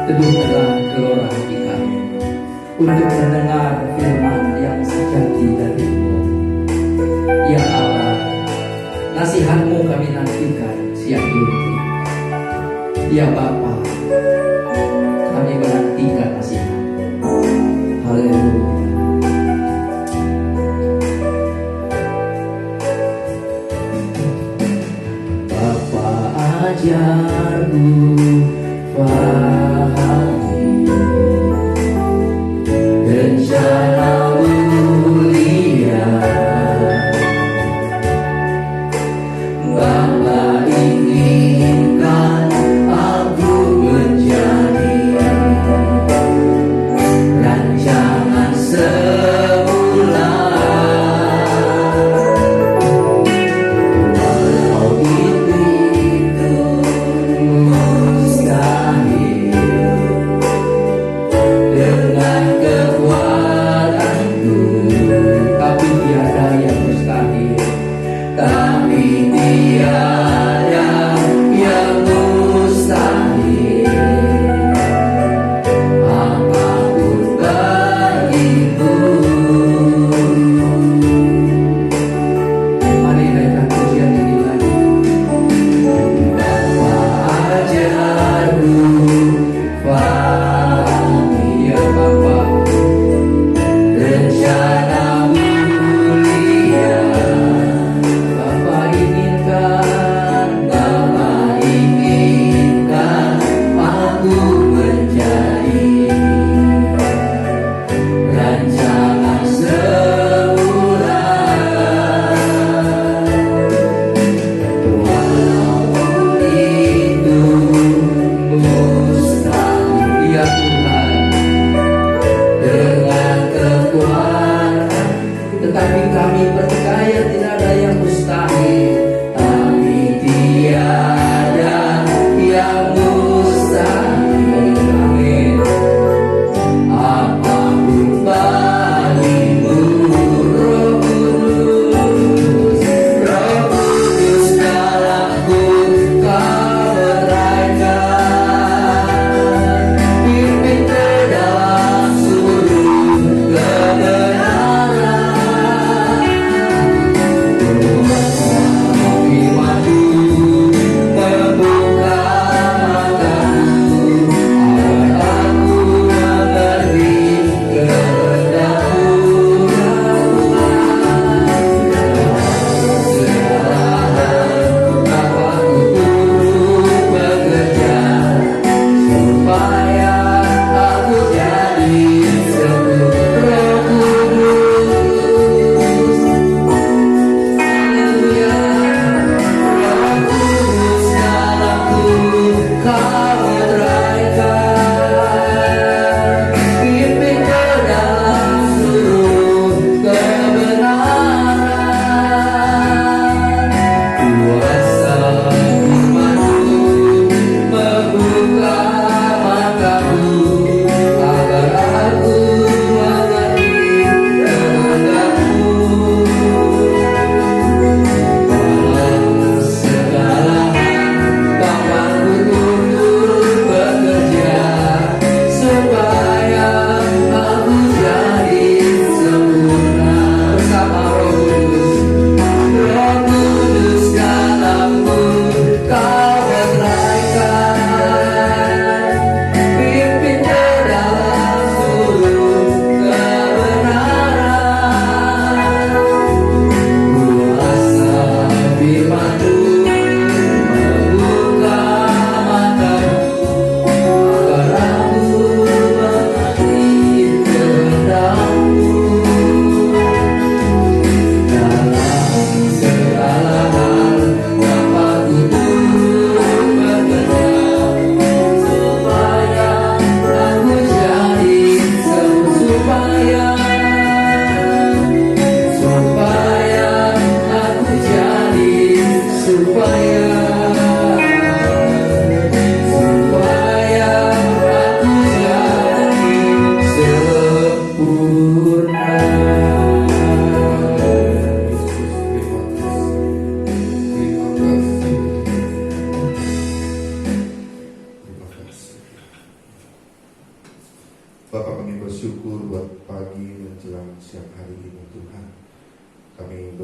Teduhkanlah gelora hati kami untuk mendengar firman yang sejati dari-Mu. Ya Allah, nasihat-Mu kami nantikan siang ini. Ya Bapa, kami menantikan nasihat-Mu. Haleluya. Bapa, ajarku pahami rencana mulia. Bapa inginkan aku menjadi rancangan semula. Walau itu mustahil,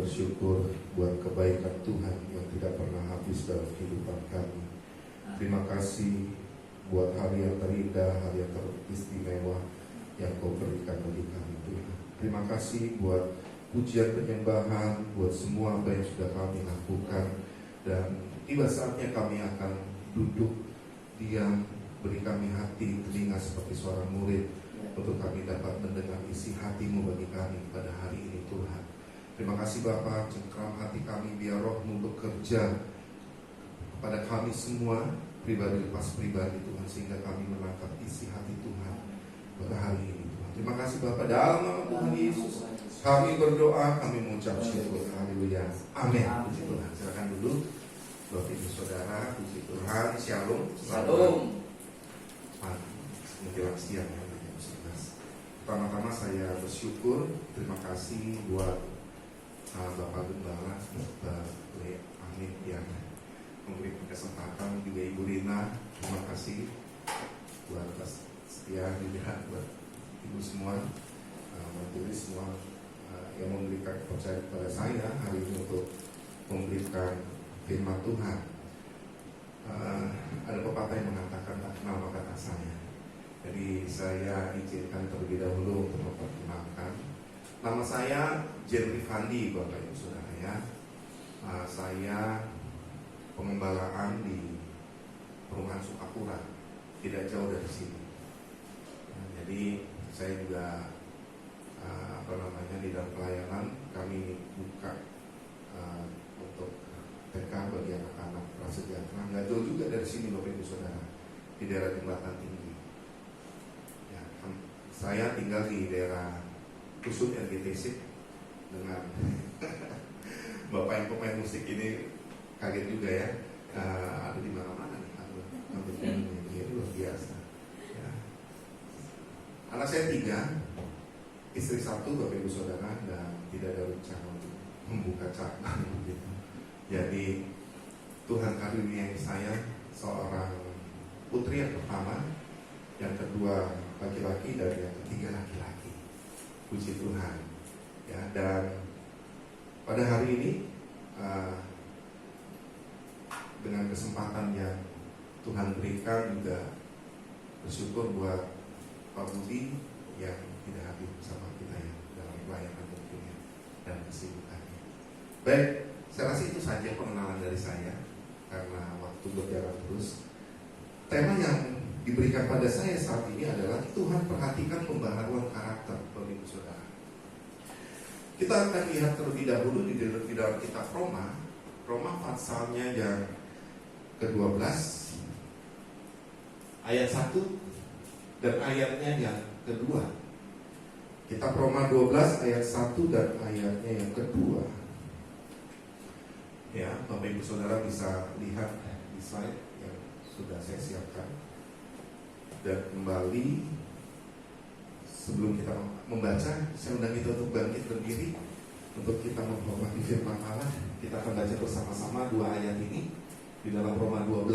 bersyukur buat kebaikan Tuhan yang tidak pernah habis dalam kehidupan kami. Terima kasih buat hari yang terindah, hari yang teristimewa yang Kau berikan bagi kami, Tuhan. Terima kasih buat pujian penyembahan, buat semua apa yang sudah kami lakukan. Dan tiba saatnya kami akan duduk diam, beri kami hati, telinga seperti suara murid, untuk kami dapat mendengar isi hati-Mu bagi kami pada hari ini, Tuhan. Terima kasih Bapa, cengkram hati kami biar Roh-Mu bekerja kepada kami semua, pribadi lepas pribadi, Tuhan, sehingga kami menangkap isi hati Tuhan pada hari ini, Tuhan. Terima kasih Bapa, dalam nama Tuhan Yesus kami berdoa, kami mengucap syukur. Haleluya, amin. Puji Tuhan. Silakan duduk Bapak Ibu Saudara. Puji Tuhan. Shalom. Shalom. Menjelang siang ya, jam 11. Pertama-tama saya bersyukur, terima kasih buat Bapak Gembala serta Amin yang memberikan kesempatan, juga Ibu Rina. Terima kasih buat Mas Setia, juga buat Ibu semua, majelis semua yang memberikan kepercayaan kepada saya hari ini untuk memberikan firman Tuhan. Ada pepatah yang mengatakan tak kenal maka tak sayang. Jadi saya izinkan terlebih dahulu untuk memperkenalkan. Nama saya Jen Rifandi, Bapak Ibu Saudara ya. Saya pengembalaan di Perumahan Sukapura, tidak jauh dari sini. Jadi saya juga di dalam pelayanan kami buka untuk TK bagi anak-anak prasejahtera. Nggak jauh juga dari sini Bapak Ibu Saudara, di daerah Jembatan Tinggi. Ya, saya tinggal di daerah Kusut RGTC dengan Bapak yang pemain musik ini kaget juga ya, ada di mana-mana nih, ini luar biasa. Ya. Anak saya 3, istri 1, Bapak Ibu Saudara, dan tidak ada rencana untuk membuka cabang begitu. Jadi Tuhan karuniai saya seorang putri yang pertama, yang kedua laki-laki, dan yang ketiga laki-laki. Puji Tuhan. Ya, dan pada hari ini dengan kesempatan yang Tuhan berikan, juga bersyukur buat Pak Budi yang tidak hadir bersama kita ya dalam pelayanan tentunya dan kesibukannya. Baik, saya rasa itu saja pengenalan dari saya karena waktu berjalan terus. Tema yang diberikan pada saya saat ini adalah Tuhan perhatikan pembaharuan karakter, Bapak Ibu Saudara. Kita akan lihat terlebih dahulu di dalam kitab Roma pasalnya yang ke-12 ayat 1 dan ayatnya yang kedua. Kitab Roma 12 ayat 1 dan ayatnya yang kedua. Ya, Bapak Ibu Saudara bisa lihat di slide yang sudah saya siapkan. Dan kembali, sebelum kita membaca, saya undang kita untuk bangkit berdiri untuk kita menghormati firman Allah. Kita akan baca bersama-sama 2 ayat ini di dalam Roma 12.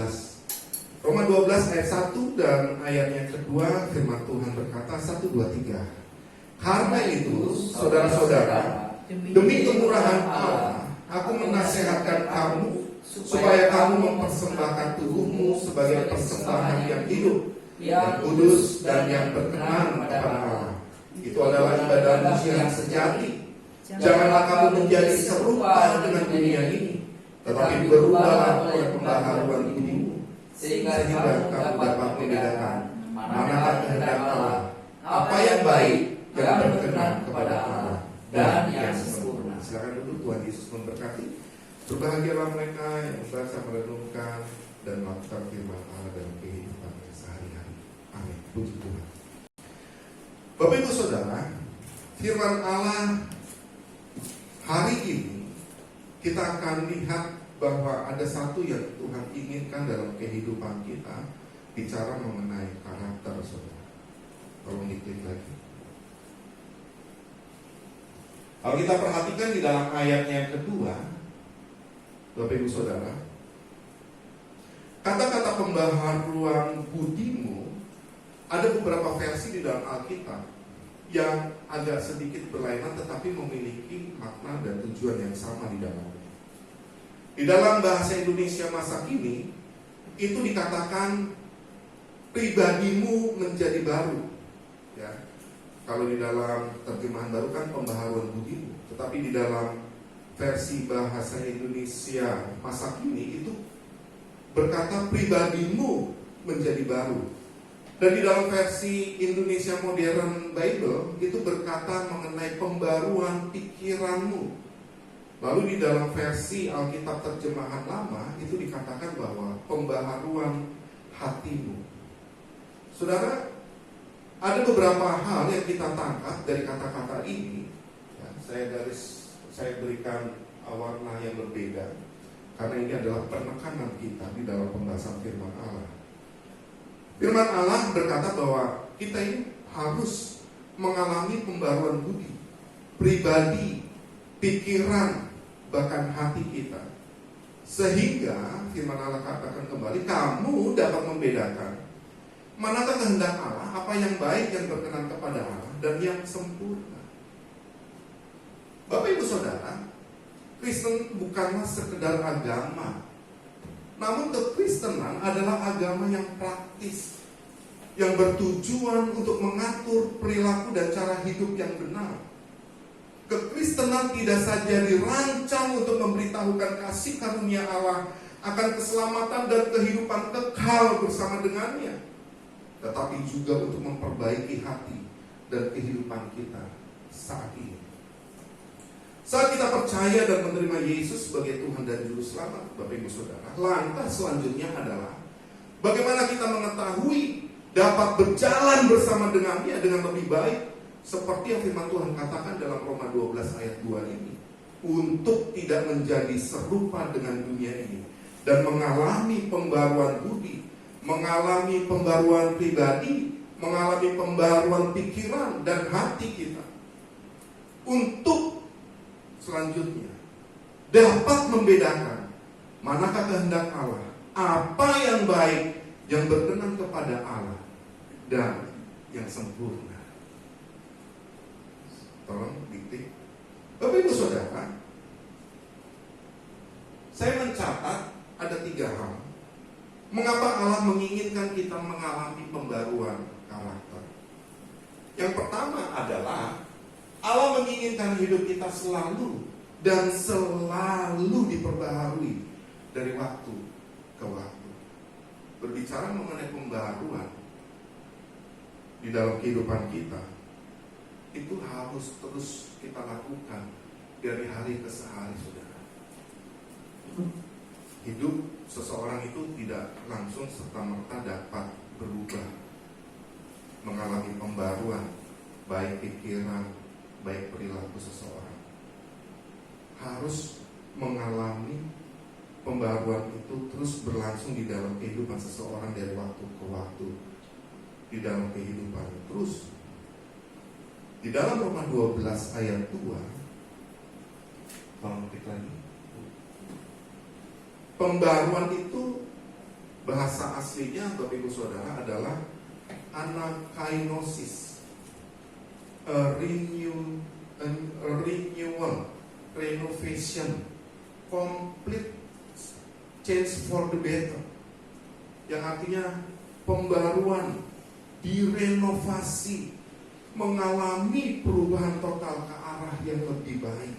Roma 12 ayat 1 dan ayatnya kedua, firman Tuhan berkata 1, 2, 3. Karena itu, saudara-saudara, demi kemurahan Allah, aku menasihatkan kamu supaya kamu mempersembahkan tubuhmu sebagai persembahan yang hidup, yang kudus dan yang berkenan kepada Allah. Itu adalah ibadahmu yang sejati. Janganlah kamu menjadi serupa dengan dunia ini, tetapi berubahlah oleh pembaharuan budimu, sehingga kamu dapat membedakan manakah kehendak Allah, apa yang baik, yang berkenan kepada Allah, dan yang sempurna. Silakan duduk. Tuhan Yesus memberkati. Berbahagialah mereka yang membaca, merenungkan, dan melakukan firman Allah dalam kehidupannya sehari-hari. Amin. Puji Tuhan. Bapak Ibu Saudara, firman Allah hari ini kita akan lihat bahwa ada satu yang Tuhan inginkan dalam kehidupan kita, bicara mengenai karakter saudara. Tolong diklik lagi. Kalau kita perhatikan di dalam ayatnya yang kedua, Bapak Ibu Saudara, kata-kata pembaharuan budimu ada beberapa versi di dalam Alkitab yang agak sedikit berlainan tetapi memiliki makna dan tujuan yang sama di dalamnya. Di dalam bahasa Indonesia masa kini itu dikatakan pribadimu menjadi baru, ya. Kalau di dalam terjemahan baru kan pembaharuan budimu, tetapi di dalam versi bahasa Indonesia masa kini itu berkata pribadimu menjadi baru. Dan di dalam versi Indonesia Modern Bible itu berkata mengenai pembaruan pikiranmu. Lalu di dalam versi Alkitab terjemahan lama itu dikatakan bahwa pembaharuan hatimu. Saudara, ada beberapa hal yang kita tangkap dari kata-kata ini. Ya, saya berikan warna yang berbeda karena ini adalah penekanan kita di dalam pembahasan firman Allah. Firman Allah berkata bahwa kita ini harus mengalami pembaruan budi, pribadi, pikiran, bahkan hati kita. Sehingga firman Allah katakan kembali, kamu dapat membedakan manakah kehendak Allah, apa yang baik, yang berkenan kepada Allah, dan yang sempurna. Bapak Ibu Saudara, Kristen bukanlah sekedar agama, namun kekristenan adalah agama yang praktis, yang bertujuan untuk mengatur perilaku dan cara hidup yang benar. Kekristenan tidak saja dirancang untuk memberitahukan kasih karunia Allah akan keselamatan dan kehidupan kekal bersama dengannya, tetapi juga untuk memperbaiki hati dan kehidupan kita saat ini. Saat kita percaya dan menerima Yesus sebagai Tuhan dan Juru Selamat, Bapak Ibu Saudara, langkah selanjutnya adalah bagaimana kita mengetahui dapat berjalan bersama dengannya dengan lebih baik, seperti yang firman Tuhan katakan dalam Roma 12 ayat 2 ini, untuk tidak menjadi serupa dengan dunia ini dan mengalami pembaruan budi, mengalami pembaruan pribadi, mengalami pembaruan pikiran dan hati kita, untuk selanjutnya dapat membedakan manakah kehendak Allah, apa yang baik, yang berkenan kepada Allah, dan yang sempurna. Tolong diklik. Bapak Ibu Saudara, saya mencatat ada 3 hal mengapa Allah menginginkan kita mengalami pembaruan karakter. Yang pertama adalah Allah menginginkan hidup kita selalu dan selalu diperbaharui dari waktu ke waktu. Berbicara mengenai pembaharuan di dalam kehidupan kita, itu harus terus kita lakukan dari hari ke hari, saudara. Hidup seseorang itu tidak langsung serta-merta dapat berubah, mengalami pembaruan, baik pikiran, baik perilaku seseorang. Harus mengalami pembaruan itu terus berlangsung di dalam kehidupan seseorang dari waktu ke waktu, di dalam kehidupan terus. Di dalam Roma 12 ayat 2, tolong klik lagi. Pembaruan itu bahasa aslinya, Bapak Ibu Saudara, adalah anakainosis, renewal, renovation, complete change for the better, yang artinya pembaruan, direnovasi, mengalami perubahan total ke arah yang lebih baik.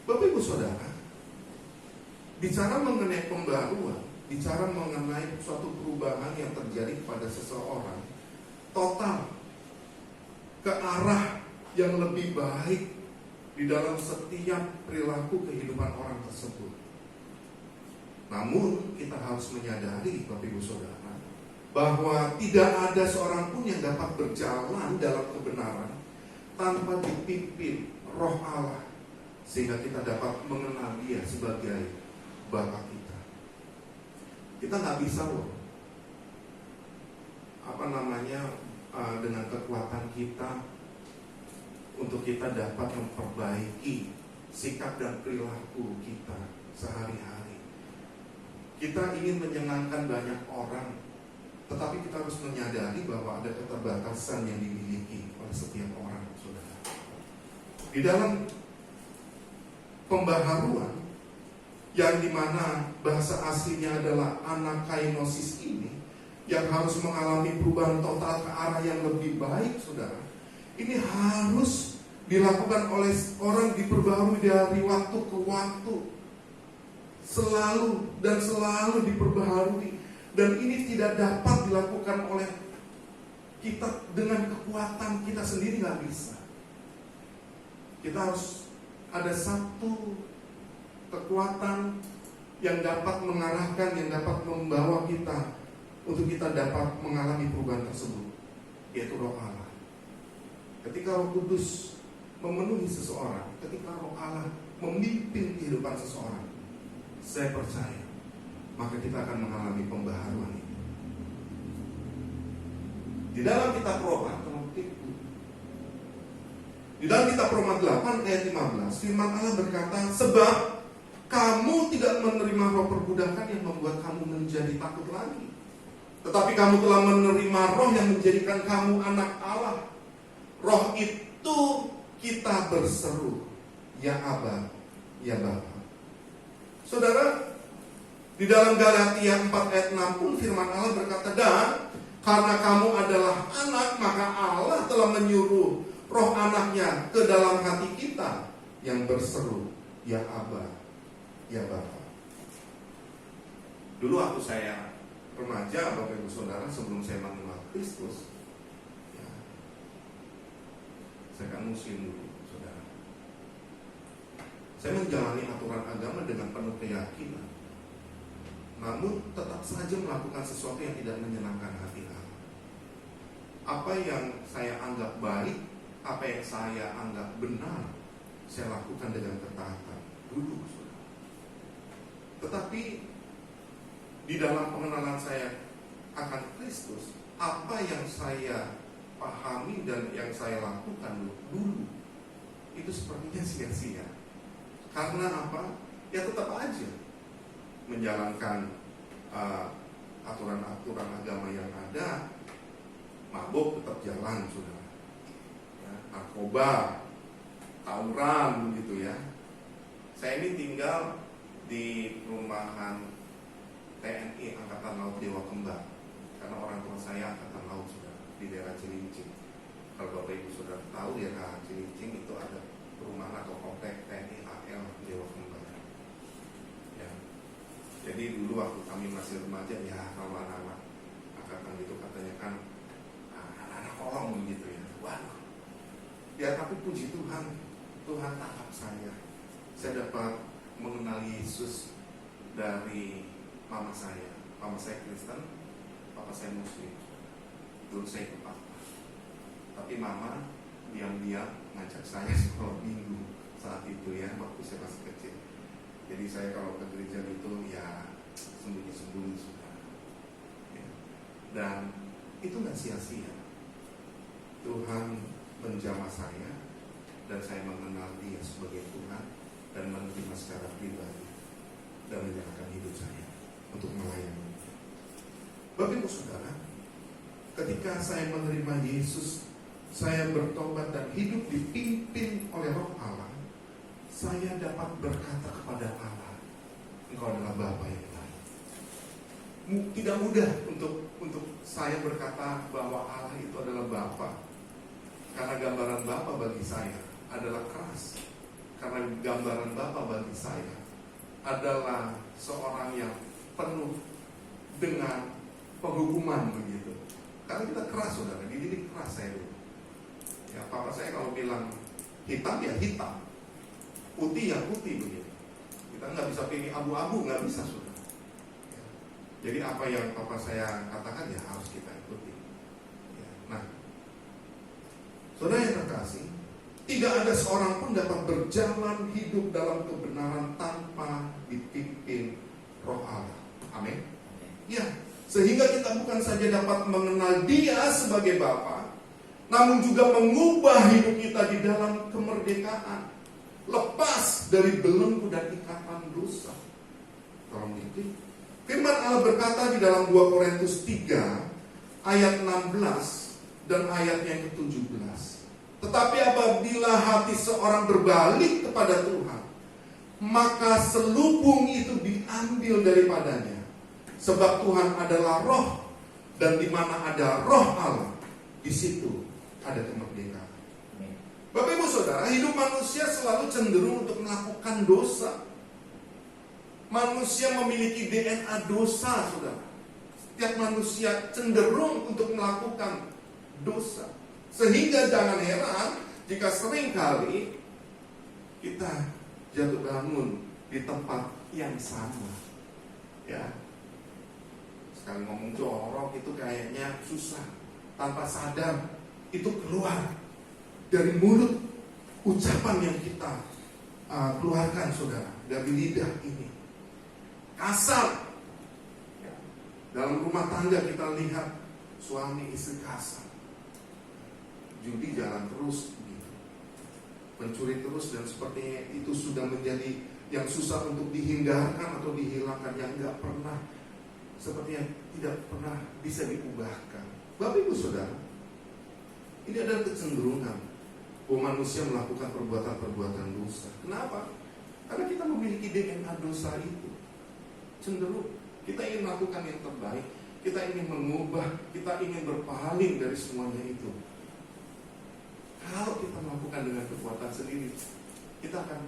Bapak Ibu Saudara, bicara mengenai pembaruan, bicara mengenai suatu perubahan yang terjadi pada seseorang total ke arah yang lebih baik di dalam setiap perilaku kehidupan orang tersebut. Namun kita harus menyadari, Bapak Ibu Saudara, bahwa tidak ada seorang pun yang dapat berjalan dalam kebenaran tanpa dipimpin Roh Allah, sehingga kita dapat mengenal Dia sebagai Bapa kita. Kita nggak bisa loh, dengan kekuatan kita untuk kita dapat memperbaiki sikap dan perilaku kita sehari-hari. Kita ingin menyenangkan banyak orang, tetapi kita harus menyadari bahwa ada keterbatasan yang dimiliki oleh oleh setiap orang, saudara. Di dalam pembaharuan yang dimana bahasa aslinya adalah anakainosis ini, yang harus mengalami perubahan total ke arah yang lebih baik, saudara. Ini harus dilakukan oleh orang diperbaharui dari waktu ke waktu, selalu dan selalu diperbaharui. Dan ini tidak dapat dilakukan oleh kita dengan kekuatan kita sendiri, nggak bisa. Kita harus ada satu kekuatan yang dapat mengarahkan, yang dapat membawa kita untuk kita dapat mengalami perubahan tersebut, yaitu Roh Allah. Ketika Roh Kudus memenuhi seseorang, ketika Roh Allah memimpin kehidupan seseorang, saya percaya maka kita akan mengalami pembaharuan ini. Di dalam kitab Roma, di dalam kitab Roma 8 ayat 15, firman Allah berkata, sebab kamu tidak menerima roh perbudakan yang membuat kamu menjadi takut lagi, tetapi kamu telah menerima roh yang menjadikan kamu anak Allah. Roh itu kita berseru, ya Aba, ya Bapa. Saudara, di dalam Galatia 4 ayat 6 pun firman Allah berkata, dan karena kamu adalah anak, maka Allah telah menyuruh roh anaknya ke dalam hati kita yang berseru, ya Aba, ya Bapa. Dulu waktu saya remaja, Bapak Ibu Saudara, sebelum saya mengenal Kristus, ya, saya kan muslim dulu, saudara. Saya menjalani aturan agama dengan penuh keyakinan, namun tetap saja melakukan sesuatu yang tidak menyenangkan hati Allah. Apa yang saya anggap baik, apa yang saya anggap benar, saya lakukan dengan ketaatan dulu, saudara. Tetapi di dalam pengenalan saya akan Kristus, apa yang saya pahami dan yang saya lakukan dulu itu sepertinya sia-sia. Karena apa? Ya tetap aja menjalankan aturan-aturan agama yang ada, mabuk tetap jalan, saudara. Ya, narkoba, tawuran, begitu ya. Saya ini tinggal di perumahan TNI Angkatan Laut Dewa Kembar, karena orang tua saya Angkatan Laut, saudara, di daerah Cilincing. Kalau Bapak Ibu Saudara tahu, daerah Cilincing itu ada perumahan atau komplek TNI AL Dewa Kembar. Jadi dulu waktu kami masih remaja, ya kalau anak-anak angkatan gitu katanya kan anak-anak kolong begitu ya. Waduh. Ya tapi puji Tuhan, Tuhan tangkap saya. Saya dapat mengenal Yesus dari mama saya. Mama saya Kristen, papa saya Muslim. Dulu saya ikut papa. Tapi mama diam-diam ngajak saya sekolah minggu saat itu ya, waktu saya masih kecil. Jadi saya kalau ke gereja itu ya sembunyi-sembunyi, saudara. Ya. Dan itu nggak sia-sia. Tuhan menjamah saya dan saya mengenal Dia sebagai Tuhan dan menerima secara pribadi dan menyerahkan hidup saya untuk melayani. Bapak Ibu Saudara, ketika saya menerima Yesus, saya bertobat dan hidup dipimpin oleh Roh Allah. Saya dapat berkata kepada Allah, Engkau adalah Bapa yang baik. Tidak mudah untuk saya berkata bahwa Allah itu adalah Bapa, karena gambaran Bapa bagi saya adalah keras. Karena gambaran Bapa bagi saya adalah seorang yang penuh dengan penghukuman begitu. Karena kita keras, saudara, dididik keras saya dulu. Ya, papa saya kalau bilang hitam ya hitam, putih ya putih begitu. Kita nggak bisa pilih abu-abu, nggak bisa, saudara. Ya. Jadi apa yang papa saya katakan ya harus kita ikuti. Ya. Nah, saudara yang terkasih, tidak ada seorang pun dapat berjalan hidup dalam kebenaran tanpa dipimpin Roh Allah. Amin. Ya, sehingga kita bukan saja dapat mengenal Dia sebagai Bapa, namun juga mengubah hidup kita di dalam kemerdekaan, lepas dari belenggu dan ikatan dosa. Tolong diklik. Firman Allah berkata di dalam 2 Korintus 3 ayat 16 dan ayatnya yang ke-17. Tetapi apabila hati seorang berbalik kepada Tuhan, maka selubung itu diambil daripadanya. Sebab Tuhan adalah roh, dan di mana ada roh Allah, di situ ada kemerdekaan. Bapak Ibu Saudara, hidup manusia selalu cenderung untuk melakukan dosa. Manusia memiliki DNA dosa, saudara. Setiap manusia cenderung untuk melakukan dosa. Sehingga jangan heran jika seringkali kita jatuh bangun di tempat yang sama. Ya, sekali ngomong jorok itu kayaknya susah. Tanpa sadar itu keluar dari mulut ucapan yang kita keluarkan, saudara, dari lidah ini. Kasar. Ya. Dalam rumah tangga kita lihat suami istri kasar. Judi jalan terus gitu. Mencuri terus, dan sepertinya itu sudah menjadi yang susah untuk dihindarkan atau dihilangkan, yang nggak pernah, sepertinya tidak pernah bisa diubahkan. Bapak Ibu Saudara, ini adalah kecenderungan bahwa manusia melakukan perbuatan-perbuatan dosa. Kenapa? Karena kita memiliki DNA dosa itu. Cenderung kita ingin melakukan yang terbaik, kita ingin mengubah, kita ingin berpaling dari semuanya itu. Kalau kita melakukan dengan kekuatan sendiri, kita akan,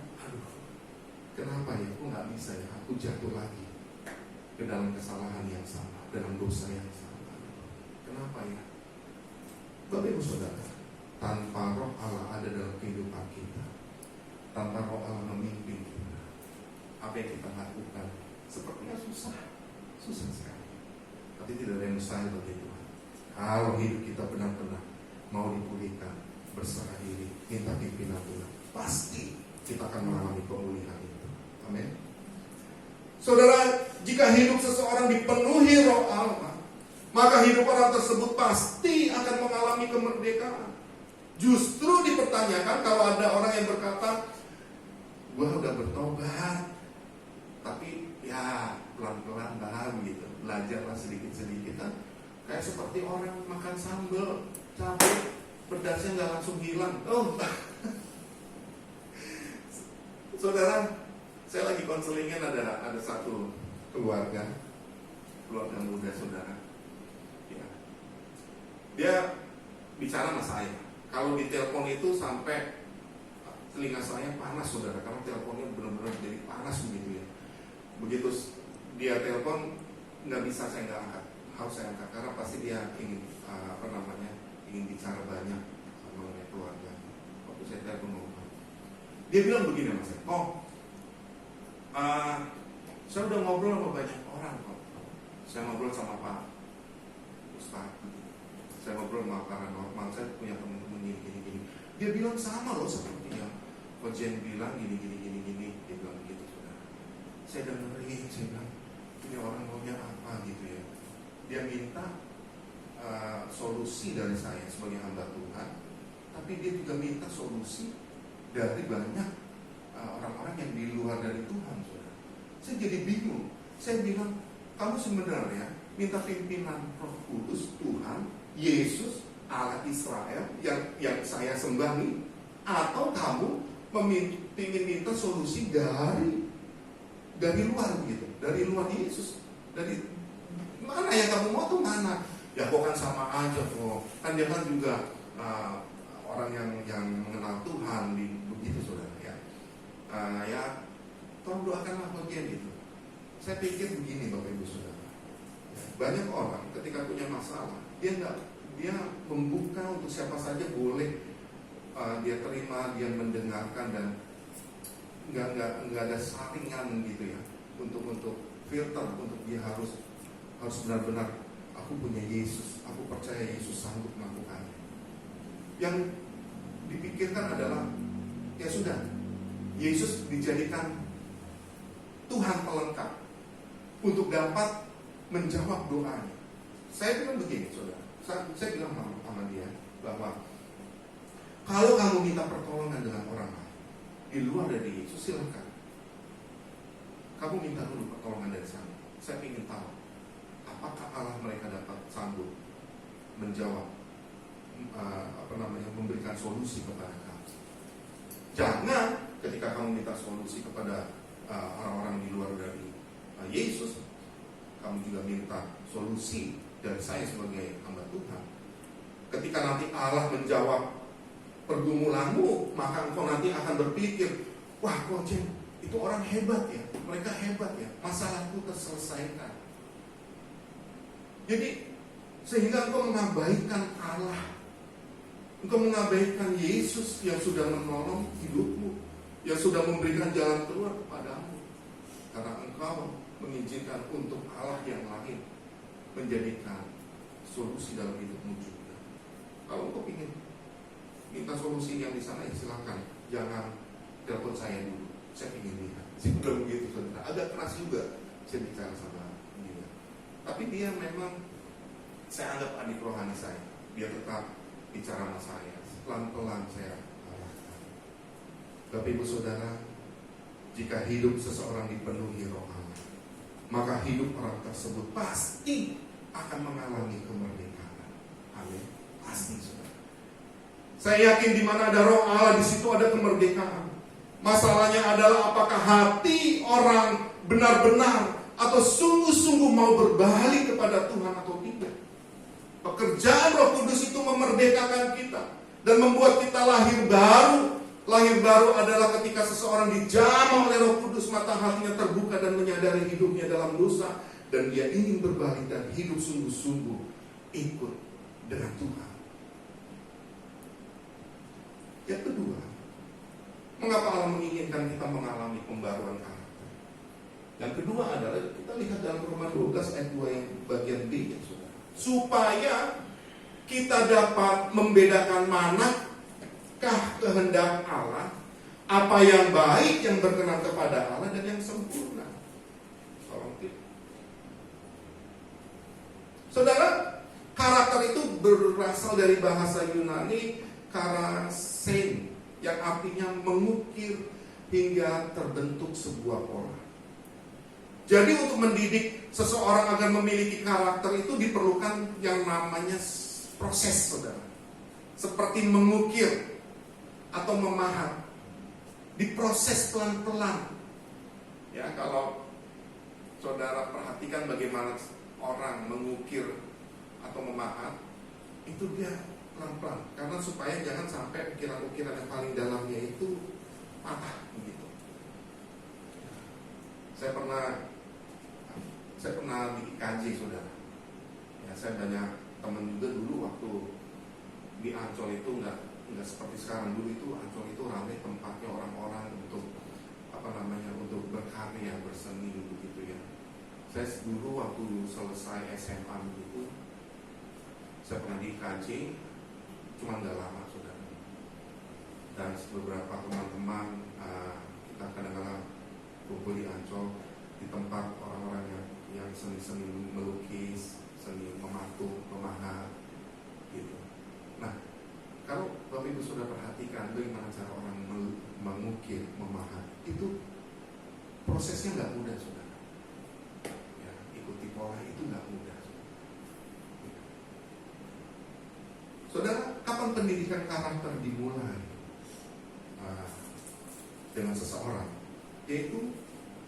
kenapa ya, aku nggak bisa ya, aku jatuh lagi ke dalam kesalahan yang sama, dalam dosa yang sama. Kenapa ya? Bapak Ibu Saudara, tanpa roh Allah ada dalam kehidupan kita, tanpa roh Allah memimpin kita, apa yang kita lakukan sepertinya susah sekali. Tapi tidak ada yang mustahil bagi Tuhan. Kalau hidup kita benar-benar mau dipulihkan, berserah diri, minta pimpinan Tuhan, pasti kita akan mengalami pemulihan itu. Amin. Saudara, jika hidup seseorang dipenuhi roh Allah, maka hidup orang tersebut pasti akan mengalami kemerdekaan. Justru dipertanyakan kalau ada orang yang berkata, gua udah bertobat, tapi ya pelan-pelan bahan gitu, belajarlah sedikit-sedikit kan. Kayak seperti orang makan sambal, cabai, pedasnya nggak langsung hilang. Saudara, saya lagi konselingan ada satu keluarga muda, saudara. Ya. Dia bicara sama saya. Kalau di telepon itu sampai telinga saya panas, saudara, karena teleponnya benar-benar jadi panas begitu ya. Begitu dia telepon, nggak bisa saya nggak angkat, harus saya angkat karena pasti dia ingin ingin bicara banyak mengenai keluarga. Waktu saya telepon ngomong, dia bilang begini, Mas, saya udah ngobrol sama banyak orang kok. Saya ngobrol sama Pak Ustaz, saya ngobrol sama paranormal, saya punya teman-teman gini. Dia bilang sama loh seperti yang Coach Jen bilang gini. Dia bilang begitu, saudara. Saya dengerin, saya bilang ini orang maunya apa gitu ya. Dia minta solusi dari saya sebagai hamba Tuhan, tapi dia juga minta solusi dari banyak orang-orang yang di luar dari Tuhan, saudara. Saya jadi bingung. Saya bilang, kamu sebenarnya minta pimpinan Roh Kudus, Tuhan, Yesus, Allah Israel yang saya sembah nih, atau kamu ingin minta solusi dari luar gitu, dari luar Yesus, dari mana yang kamu mau tuh mana? Ya kok kan sama aja kok, kan dia kan juga orang yang mengenal Tuhan begitu, saudara ya. Ya tolong doakanlah bagian itu. Saya pikir begini, Bapak Ibu Saudara, banyak orang ketika punya masalah, dia membuka untuk siapa saja boleh dia terima, dia mendengarkan, dan nggak ada saringan gitu ya, untuk filter, untuk dia harus benar-benar, aku punya Yesus, aku percaya Yesus sanggup melakukannya. Yang dipikirkan adalah, ya sudah, Yesus dijadikan Tuhan pelengkap untuk dapat menjawab doanya. Saya bilang begini, saudara, saya bilang sama dia bahwa kalau kamu minta pertolongan dengan orang lain di luar dari Yesus, silakan. Kamu minta dulu pertolongan dari sana. Saya ingin tahu apakah Allah mereka dapat sanggup menjawab memberikan solusi kepada kamu. Jangan ketika kamu minta solusi kepada orang-orang di luar dari Yesus, kamu juga minta solusi dari saya sebagai hamba Tuhan. Ketika nanti Allah menjawab pergumulanmu, maka engkau nanti akan berpikir, wah kok itu orang hebat ya, mereka hebat ya, masalahku terselesaikan. Jadi sehingga engkau mengabaikan Allah, engkau mengabaikan Yesus yang sudah menolong hidupmu, yang sudah memberikan jalan keluar kepadamu, karena engkau mengizinkan untuk Allah yang lain menjadikan solusi dalam hidupmu juga. Kalau engkau ingin minta solusi yang di sana, ya silakan, jangan telepon saya dulu, saya ingin lihat. Saya udah begitu, saudara. Agak keras juga saya bicara sama dia, tapi dia memang saya anggap adik rohani saya. Dia tetap bicara sama saya, pelan-pelan saya arahkan. Bapak Ibu Saudara, jika hidup seseorang dipenuhi roh Allah, maka hidup orang tersebut pasti akan mengalami kemerdekaan. Amin. Pasti, saudara. Saya yakin di mana ada roh Allah, di situ ada kemerdekaan. Masalahnya adalah apakah hati orang benar-benar atau sungguh-sungguh mau berbalik kepada Tuhan atau tidak. Pekerjaan Roh Kudus itu memerdekakan kita dan membuat kita lahir baru. Lahir baru adalah ketika seseorang dijamah oleh Roh Kudus, mata hatinya terbuka dan menyadari hidupnya dalam dosa, dan dia ingin berbalik dan hidup sungguh-sungguh ikut dengan Tuhan. Yang kedua, mengapa Allah menginginkan kita mengalami pembaruan karakter? Yang kedua adalah kita lihat dalam Roma 12 ayat 2 yang bagian B, ya saudara. Supaya kita dapat membedakan manakah kehendak Allah, apa yang baik, yang berkenan kepada Allah, dan yang sempurna. Saudara, karakter itu berasal dari bahasa Yunani karasen, yang artinya mengukir hingga terbentuk sebuah pola. Jadi untuk mendidik seseorang agar memiliki karakter itu diperlukan yang namanya proses, saudara. Seperti mengukir atau memahat, diproses pelan-pelan. Ya, kalau saudara perhatikan bagaimana orang mengukir atau memahat, itu dia pelan-pelan, karena supaya jangan sampai ukiran-ukiran yang paling dalamnya itu patah begitu. Saya pernah di IKJ, saudara. Ya, saya banyak teman juga dulu waktu di Ancol itu nggak seperti sekarang. Dulu itu Ancol itu ramai tempatnya orang-orang untuk untuk berkarya, berseni begitu ya. Saya dulu waktu selesai SMA begitu, saya pernah di IKJ, cuma nggak lama, saudara. Dan beberapa teman-teman kita kadang-kadang kumpul di Ancol, di tempat orang-orang yang seni melukis, seni mematung, memahat, gitu. Nah, kalau Bapak Ibu sudah perhatikan bagaimana cara orang mengukir, memahat, itu prosesnya nggak mudah, saudara. Ya, ikuti pola itu nggak mudah. Saudara, kapan pendidikan karakter dimulai dengan seseorang? Yaitu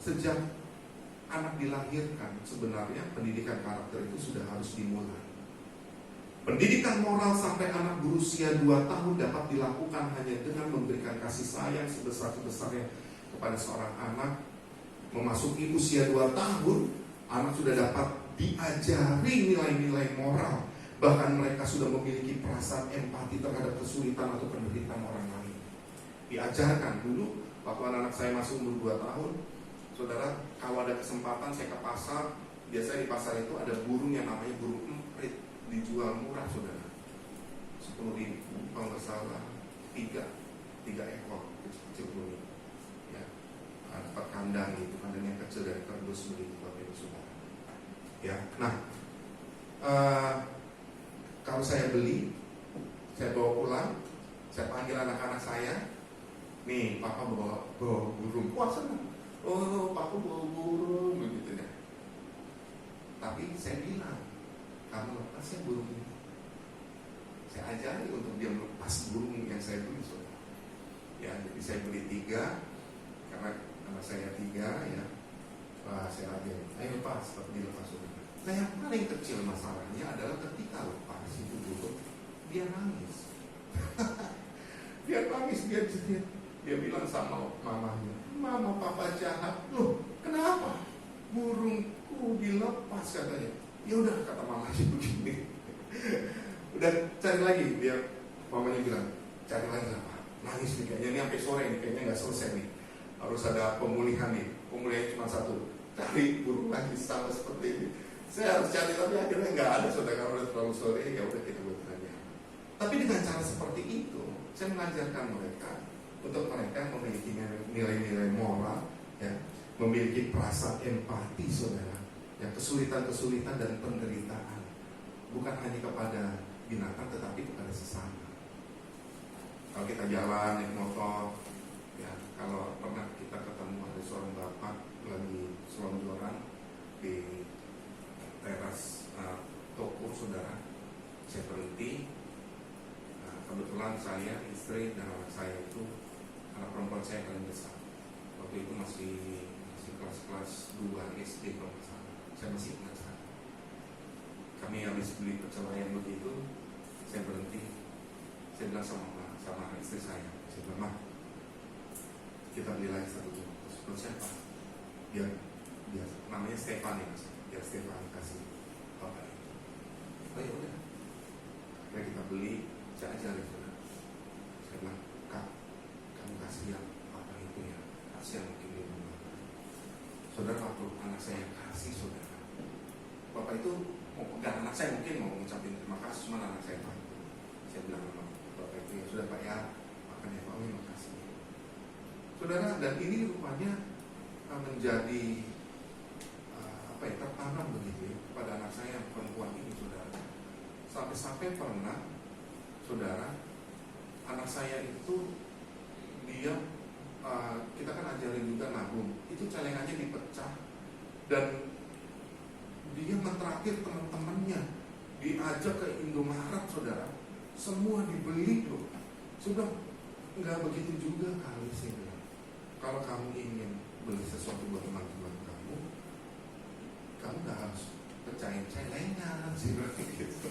sejak anak dilahirkan, sebenarnya pendidikan karakter itu sudah harus dimulai. Pendidikan moral sampai anak berusia 2 tahun dapat dilakukan hanya dengan memberikan kasih sayang sebesar-besarnya kepada seorang anak. Memasuki usia 2 tahun, anak sudah dapat diajari nilai-nilai moral. Bahkan mereka sudah memiliki perasaan empati terhadap kesulitan atau penderitaan orang lain. Diajarkan dulu, waktu anak saya masih umur 2 tahun, saudara, kalau ada kesempatan saya ke pasar, biasanya di pasar itu ada burung yang namanya burung emprit, dijual murah, saudara. 10.000, kalau nggak salah, 3 ekor kecil burung. Ya, dapat kandang gitu, kandangnya kecil dari kardus begitu, Bapak Ibu Saudara. Ya, nah, kalau saya beli, saya bawa pulang, saya panggil anak-anak saya, nih, papa bawa burung, wah senang. Oh, papa bawa burung, begitu ya. Tapi saya bilang, kamu lepas ya burung ini. saya ajari untuk dia melepas burung yang saya beli, saudara. Ya, jadi saya beli 3 karena anak saya 3 ya. Saya ajari, ayo lepas, seperti dilepas, saudara. Nah, yang paling kecil masalahnya adalah ketika lepas itu burung, dia nangis. Dia nangis, dia bilang sama mamanya, "Mama, papa jahat." "Loh, kenapa?" "Burungku dilepas," katanya. "Ya udah," kata mamanya begini. "Udah cari lagi." Dia, mamanya bilang, "Cari lagi lah, Pak." Nangis nih kayaknya, ini sampai sore nih, kayaknya nggak selesai nih. Harus ada pemulihan nih. Pemulihan cuma 1. Cari burung lagi sama seperti ini. Saya harus cari, tapi akhirnya nggak ada, saudara. Karena udah terlalu sore, ya udah kita buat tanya. Tapi dengan cara seperti itu, saya mengajarkan mereka untuk mereka memiliki nilai-nilai moral, ya, memiliki perasaan empati, saudara, ya, kesulitan-kesulitan dan penderitaan, bukan hanya kepada binatang, tetapi kepada sesama. Kalau kita jalan naik motor, ya, kalau pernah kita ketemu ada seorang bapak lagi selonjoran di teras toko, saudara, saya berhenti. Kebetulan saya, istri, dan anak saya itu, anak perempuan saya paling besar. Waktu itu masih kelas 2 SD kalau nggak salah. Saya masih ingat sekali. Kami habis beli pecel ayam begitu, saya berhenti. Saya bilang sama istri saya bilang, "Mah, kita beli lagi 1 bungkus." "Buat siapa?" Dia namanya Stefan ya, Mas. Biar Stefan kasih bapak itu. "Oh ya udah." Akhirnya kita beli. Saya ajarin, saudara. Saya bilang, "Kak, kamu kasih yang apa itu ya, kasih yang mungkin di rumah." Saudara, waktu anak saya kasih, saudara, bapak itu mau pegang anak saya, mungkin mau ngucapin terima kasih, cuma anak saya bantu. Saya bilang sama bapak itu, "Ya sudah Pak ya, makan ya Pak, terima kasih." Saudara, dan ini rupanya menjadi tertanam begitu ya pada anak saya yang perempuan ini, saudara. Sampai-sampai pernah, saudara, anak saya itu dia kita kan ajarin juga nabung, itu celengannya dipecah dan dia mentraktir teman-temannya, diajak ke Indomaret, saudara, semua dibeli loh. Sudah nggak begitu juga kali sih. Kalau kamu ingin beli sesuatu buat teman-teman kamu nggak harus pecahin celengan sih, gitu.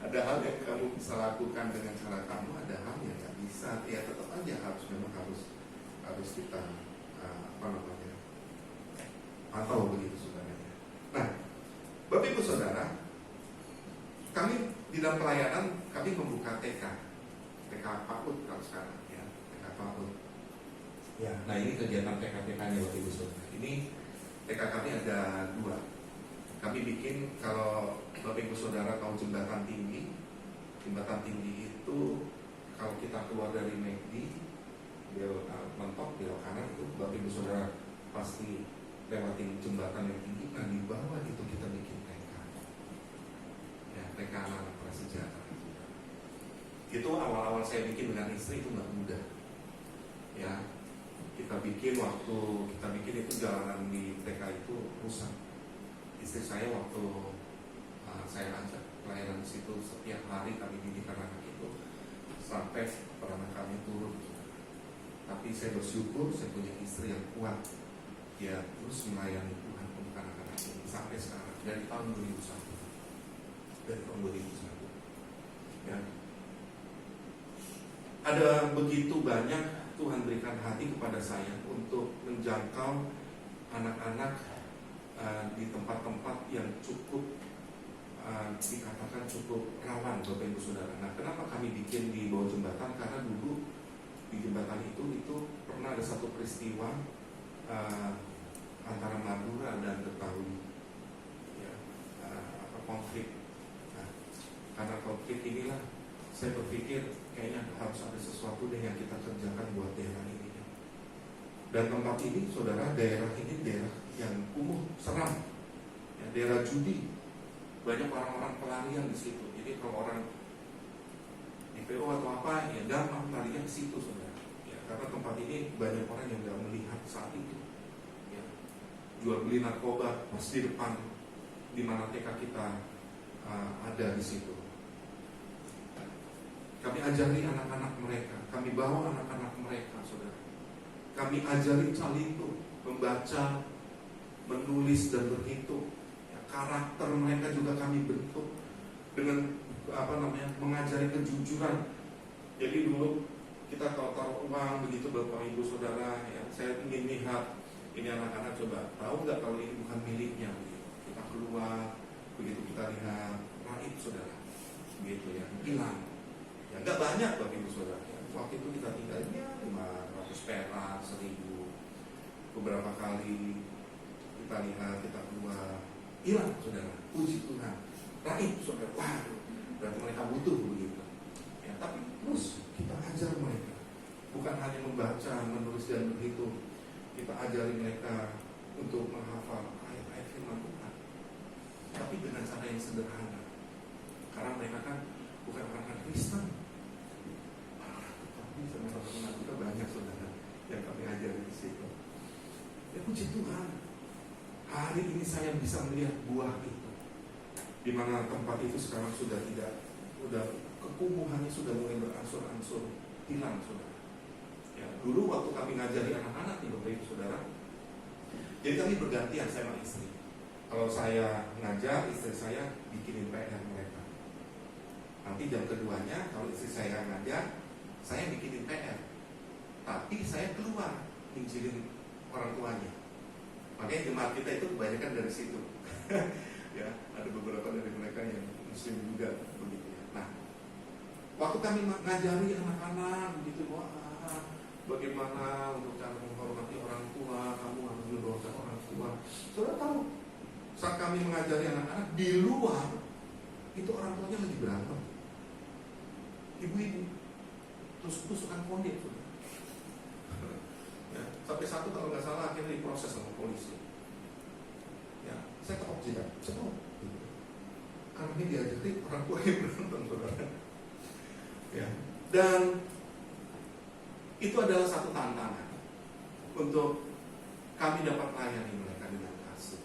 Ada hal yang kamu bisa lakukan dengan cara kamu, ada hal yang nggak bisa. Ya tetap aja harus kita pantau begitu, saudara. Nah, Bapak Ibu Saudara, kami di dalam pelayanan kami membuka TK PAUD kalau sekarang ya, TK PAUD. Ya, nah ini kegiatan TK-TK-nya Bapak Ibu Saudara. Ini TK kami ada 2. Kami bikin, kalau Bapak Ibu Saudara tahu jembatan tinggi itu kalau kita keluar dari McD, mentok belok kanan itu Bapak Ibu Saudara pasti lewatin jembatan yang tinggi. Nah di bawah itu kita bikin TK, ya, TK anak prasejahtera. Itu awal-awal saya bikin dengan istri itu nggak mudah, ya. Kita bikin itu jalanan di TK itu rusak. Istri saya waktu saya ajak pelayanan di situ, setiap hari kami didik anak itu sampai peranan kami turun. Tapi saya bersyukur saya punya istri yang kuat, ya, terus melayani Tuhan untuk anak-anak ini sampai sekarang, dari tahun 2001. Ya. Ada begitu banyak Tuhan berikan hati kepada saya untuk menjangkau anak-anak di tempat-tempat yang cukup dikatakan cukup rawan, Bapak Ibu Saudara. Nah, kenapa kami bikin di bawah jembatan? Karena dulu di jembatan itu pernah ada satu peristiwa antara Madura dan Betawi, ya, konflik. Nah, karena konflik inilah saya berpikir kayaknya harus ada sesuatu deh yang kita kerjakan buat daerah ini. Dan tempat ini, saudara, daerah ini daerah yang kumuh, seram, ya, daerah judi, banyak orang-orang pelarian di situ. Jadi kalau orang DPO atau apa, ya gampang larinya ke situ, saudara. Ya, karena tempat ini banyak orang yang nggak melihat saat itu. Ya, jual beli narkoba pas di depan di mana TK kita ada di situ. Kami ajari anak-anak mereka, kami bawa anak-anak mereka, saudara. Kami ajari Calito membaca, menulis dan berhitung. Ya, karakter mereka juga kami bentuk dengan mengajari kejujuran. Jadi dulu kita kalau taruh uang begitu Bapak Ibu Saudara, ya, saya ingin lihat ini anak-anak coba tahu nggak kalau ini bukan miliknya. Kita keluar, begitu kita lihat raib saudara, begitu ya, hilang. Ya nggak banyak Bapak Ibu Saudara. Ya, waktu itu kita tinggalnya 500 perak, 1000. Beberapa kali kita lihat, kita keluar, hilang saudara. Puji Tuhan, raib saudara. Wah, berarti mereka butuh begitu. Ya, tapi terus kita ajar mereka, bukan hanya membaca, menulis dan berhitung. Kita ajari mereka untuk menghafal ayat-ayat firman Tuhan, tapi dengan cara yang sederhana. Karena mereka kan bukan orang Kristen. Tapi teman-teman kita banyak saudara yang kami ajari di situ. Ya puji Tuhan, hari ini saya bisa melihat buah itu. Di mana tempat itu sekarang sudah kekumuhannya sudah mulai berangsur-angsur hilang saudara. Ya, dulu waktu kami ngajari anak-anak nih Bapak Ibu Saudara, jadi kami bergantian saya sama istri. Kalau saya ngajar, istri saya bikinin PR mereka. Nanti jam keduanya kalau istri saya ngajar, saya bikinin PR. Tapi saya keluar nginjilin orang tuanya. Makanya jemaat kita itu kebanyakan dari situ. Ya, ada beberapa dari mereka yang muslim juga begitu ya. Nah, waktu kami ngajari anak-anak begitu, bagaimana untuk cara menghormati orang tua, kamu harus mendoakan orang tua. Saudara tahu, saat kami mengajari anak-anak di luar, itu orang tuanya lagi berantem, ibu-ibu, terus tusukan konde, ya, sampai satu kalau nggak salah akhirnya diproses sama polisi. Ya, saya tahu tidak, karena ini diajari orang tua yang berantem, saudara. Ya, dan itu adalah satu tantangan untuk kami dapat layani mereka dengan kasih.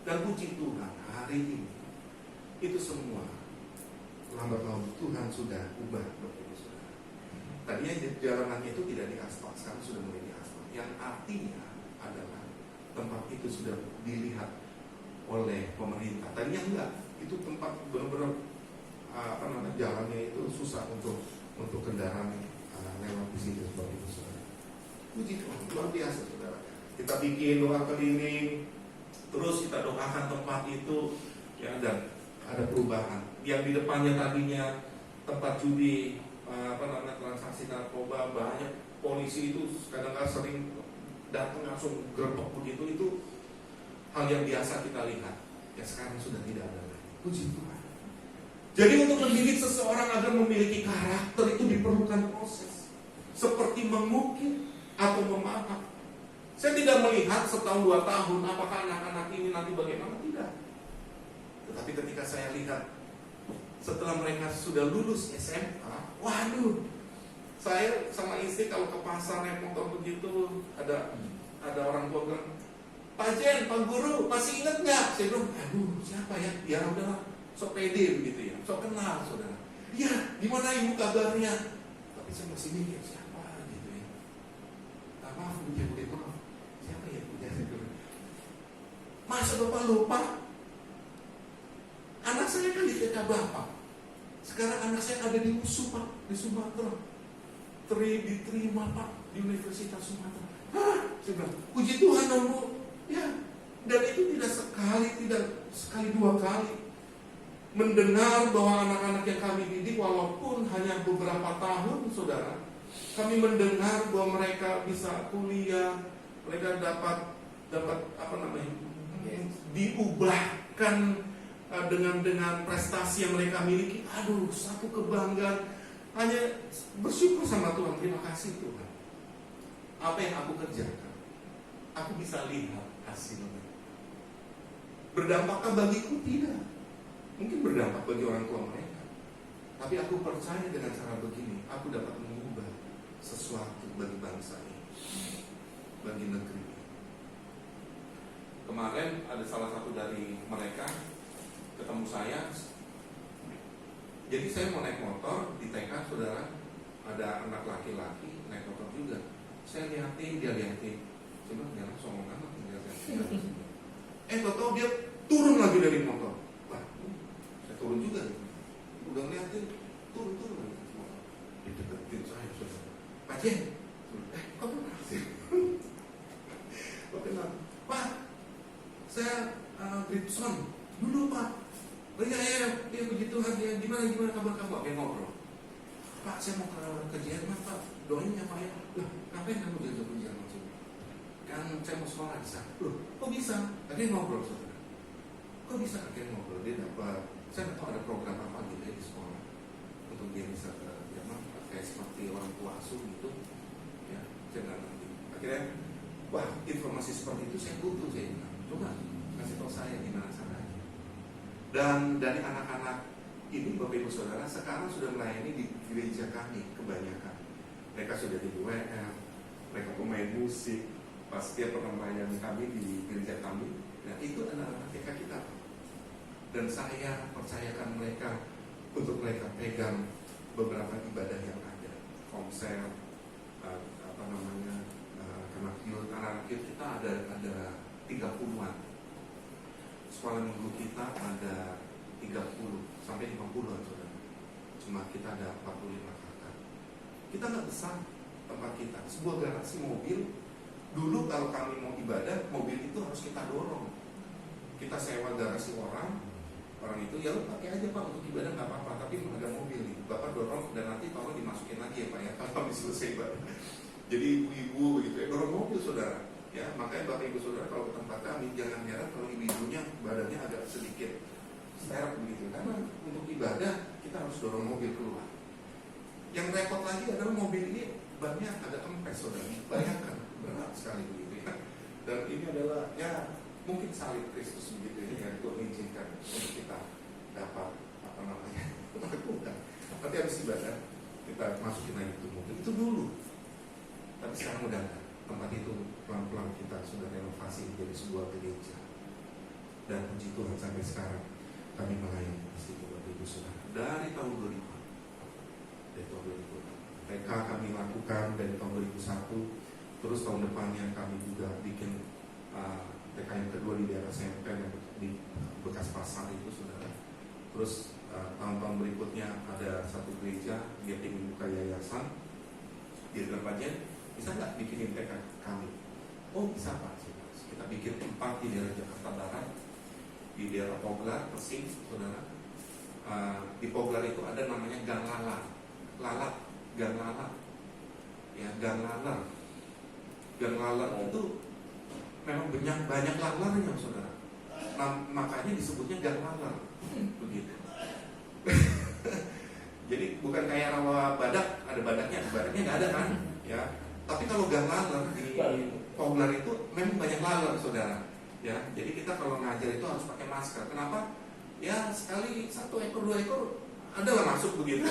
Dan puji Tuhan, hari ini itu semua lambat laun Tuhan sudah ubah Bapak Ibu Saudara. Tadinya jalanannya itu tidak diaspal, sekarang sudah mulai diaspal. Yang artinya adalah tempat itu sudah dilihat oleh pemerintah. Tadinya enggak, itu tempat benar-benar jalannya itu susah untuk kendaraan lewat di situ seperti itu saudara. Puji Tuhan, luar biasa saudara. Kita bikin doa keliling, terus kita doakan tempat itu, ya, dan ada perubahan. Yang di depannya tadinya tempat judi, transaksi narkoba, banyak polisi itu kadang-kadang sering datang langsung gerbek begitu, itu hal yang biasa kita lihat. Ya sekarang sudah tidak ada lagi. Puji Tuhan. Jadi untuk mendidik seseorang agar memiliki karakter itu diperlukan proses, seperti mengukir atau memahat. Saya tidak melihat setahun 2 tahun apakah anak-anak ini nanti bagaimana, tidak. Tetapi ketika saya lihat setelah mereka sudah lulus SMA, waduh, saya sama istri kalau ke pasar naik motor begitu, ada orang tua bilang, Pak Jen, Pak Guru, masih ingat nggak? Saya bilang, aduh, siapa ya? Ya udahlah, sok pede begitu ya, sok kenal saudara. Ya, gimana ibu kabarnya? Tapi saya masih mikir siapa gitu ya. Maaf, maaf. Siapa ya Bu? Masa Bapak lupa? Anak saya kan di TK Bapak. Sekarang anak saya ada di USU Pak, di Sumatera. Diterima Pak di Universitas Sumatera. Saya bilang, puji Tuhan dong Bu. Ya, dan itu tidak sekali 2 kali mendengar bahwa anak-anak yang kami didik walaupun hanya beberapa tahun saudara, kami mendengar bahwa mereka bisa kuliah, mereka dapat diubahkan dengan prestasi yang mereka miliki. Aduh, satu kebanggaan, hanya bersyukur sama Tuhan. Terima kasih Tuhan, apa yang aku kerjakan aku bisa lihat hasilnya. Berdampakkah bagiku? Tidak. Mungkin berdampak bagi orang tua mereka, tapi aku percaya dengan cara begini aku dapat mengubah sesuatu bagi bangsa ini, bagi negeri ini. Kemarin ada salah satu dari mereka ketemu saya, Jadi saya mau naik motor di TK, saudara, ada anak laki-laki naik motor juga. Saya liatin, dia liatin. Cuma dia langsung ngomong amat, tahu dia turun lagi dari motor. Wah, saya turun juga. Udah ngeliatin, turun lagi. Dideketin saya, saudara. Pak Jen, kok kenal sih? Kok kenal? Pak, saya Gripson dulu, Pak. Oh iya, begitu kan, ya gimana kabar kamu? Oke, ngobrol. Pak, saya mau ke Jerman, Pak. Doain ya, Pak ya. Loh, ngapain kamu jauh ke Jerman? Kan saya mau sekolah di sana. Loh, kok bisa? Akhirnya ngobrol, saudara. Kok bisa akhirnya ngobrol? Dia dapat, saya nggak tahu ada program apa gitu ya di sekolah untuk dia bisa ke Jerman, kayak seperti orang tua asuh gitu. Ya, saya nggak ngerti. Akhirnya, wah, informasi seperti itu saya butuh, saya bilang. Coba kasih tahu saya gimana caranya. Dan dari anak-anak ini, Bapak Ibu Saudara, sekarang sudah melayani di gereja kami kebanyakan. Mereka sudah di WM, mereka pemain musik, pasti pernah melayani kami di gereja kami. Nah, itu anak-anak TK kita. Dan saya percayakan mereka untuk mereka pegang beberapa ibadah yang ada, konser, anak-anak kita ada 30-an. Sekolah minggu kita ada 30 sampai 50-an, saudara. Cuma kita ada 45 kakak. Kita nggak besar tempat kita. Sebuah garasi mobil. Dulu kalau kami mau ibadah, mobil itu harus kita dorong. Kita sewa garasi orang itu ya lu pakai aja Pak untuk ibadah nggak apa-apa. Tapi ada mobil nih, Bapak dorong dan nanti tolong dimasukin lagi ya Pak ya kalau kami selesai ibadah. Jadi ibu-ibu begitu ya dorong mobil, saudara. Ya, makanya Bapak Ibu Saudara kalau ke tempat kami jangan heran kalau ibu-ibunya badannya agak sedikit sterek begitu, karena untuk ibadah kita harus dorong mobil keluar. Yang repot lagi adalah mobil ini bannya agak kempes, saudara. Bayangkan berat sekali begitu ya. Dan ini adalah ya mungkin salib Kristus begitu ya, yang Tuhan izinkan untuk kita dapat lakukan. Nanti habis ibadah kita masukin lagi itu mobil itu dulu. Tapi sekarang udah enggak. Tempat itu pelan-pelan kita sudah renovasi menjadi sebuah gereja. Dan puji Tuhan sampai sekarang kami melayani di situ, Bapak Ibu Saudara. Dari tahun 2000. TK kami lakukan dari tahun 2001. Terus tahun depannya kami juga bikin TK yang kedua di daerah SMP di bekas pasar itu, saudara. Terus tahun-tahun berikutnya ada satu gereja, dia ingin buka yayasan. Dia bilang, Pak Jen, bisa nggak bikinin TK kami? Oh bisa Pak. Kita bikin 4 di daerah Jakarta Barat, di daerah Poglar, Pesing, saudara. Di Poglar itu ada namanya Gang Lalat, Gang Lalat, ya Gang Lalar. Gang Lalar itu memang banyak lalarnya, saudara. Nah, makanya disebutnya Gang Lalar, begitu. Jadi bukan kayak rawa badak, ada badaknya nggak ada kan? Ya. Tapi kalau Gang Lalar di Poglar itu memang banyak lalar, saudara. Ya, jadi kita kalau ngajar itu harus pakai masker. Kenapa? Ya sekali 1 ekor 2 ekor adalah masuk begitu.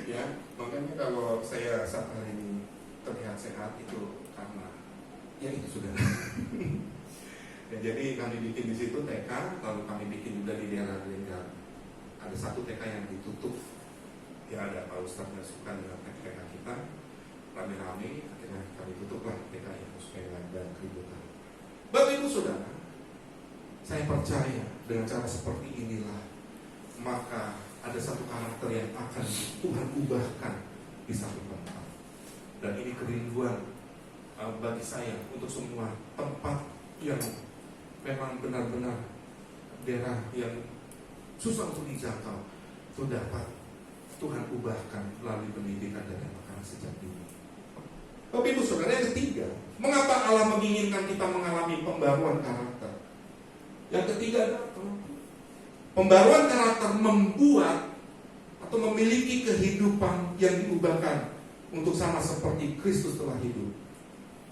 Ya, makanya kalau saya saat hari ini terlihat sehat itu karena ya itu saudara. Ya, jadi kami bikin di situ TK, lalu kami bikin juga di daerah Lenggang. Ada satu TK yang ditutup. Ya ada Pak Ustadz yang suka dengan TK kita. Rame-rame, akhirnya kami tutuplah TK itu supaya nggak ada keributan. Bapak Ibu Saudara, saya percaya dengan cara seperti inilah maka ada satu karakter yang akan Tuhan ubahkan di satu tempat. Dan ini kerinduan bagi saya untuk semua tempat yang memang benar-benar daerah yang susah untuk dijangkau, itu dapat Tuhan ubahkan melalui pendidikan dan makanan sejak dini. Bapak Ibu Saudara, yang ketiga, mengapa Allah menginginkan kita mengalami pembaruan karakter? Yang ketiga adalah pembaruan karakter membuat atau memiliki kehidupan yang diubahkan untuk sama seperti Kristus telah hidup.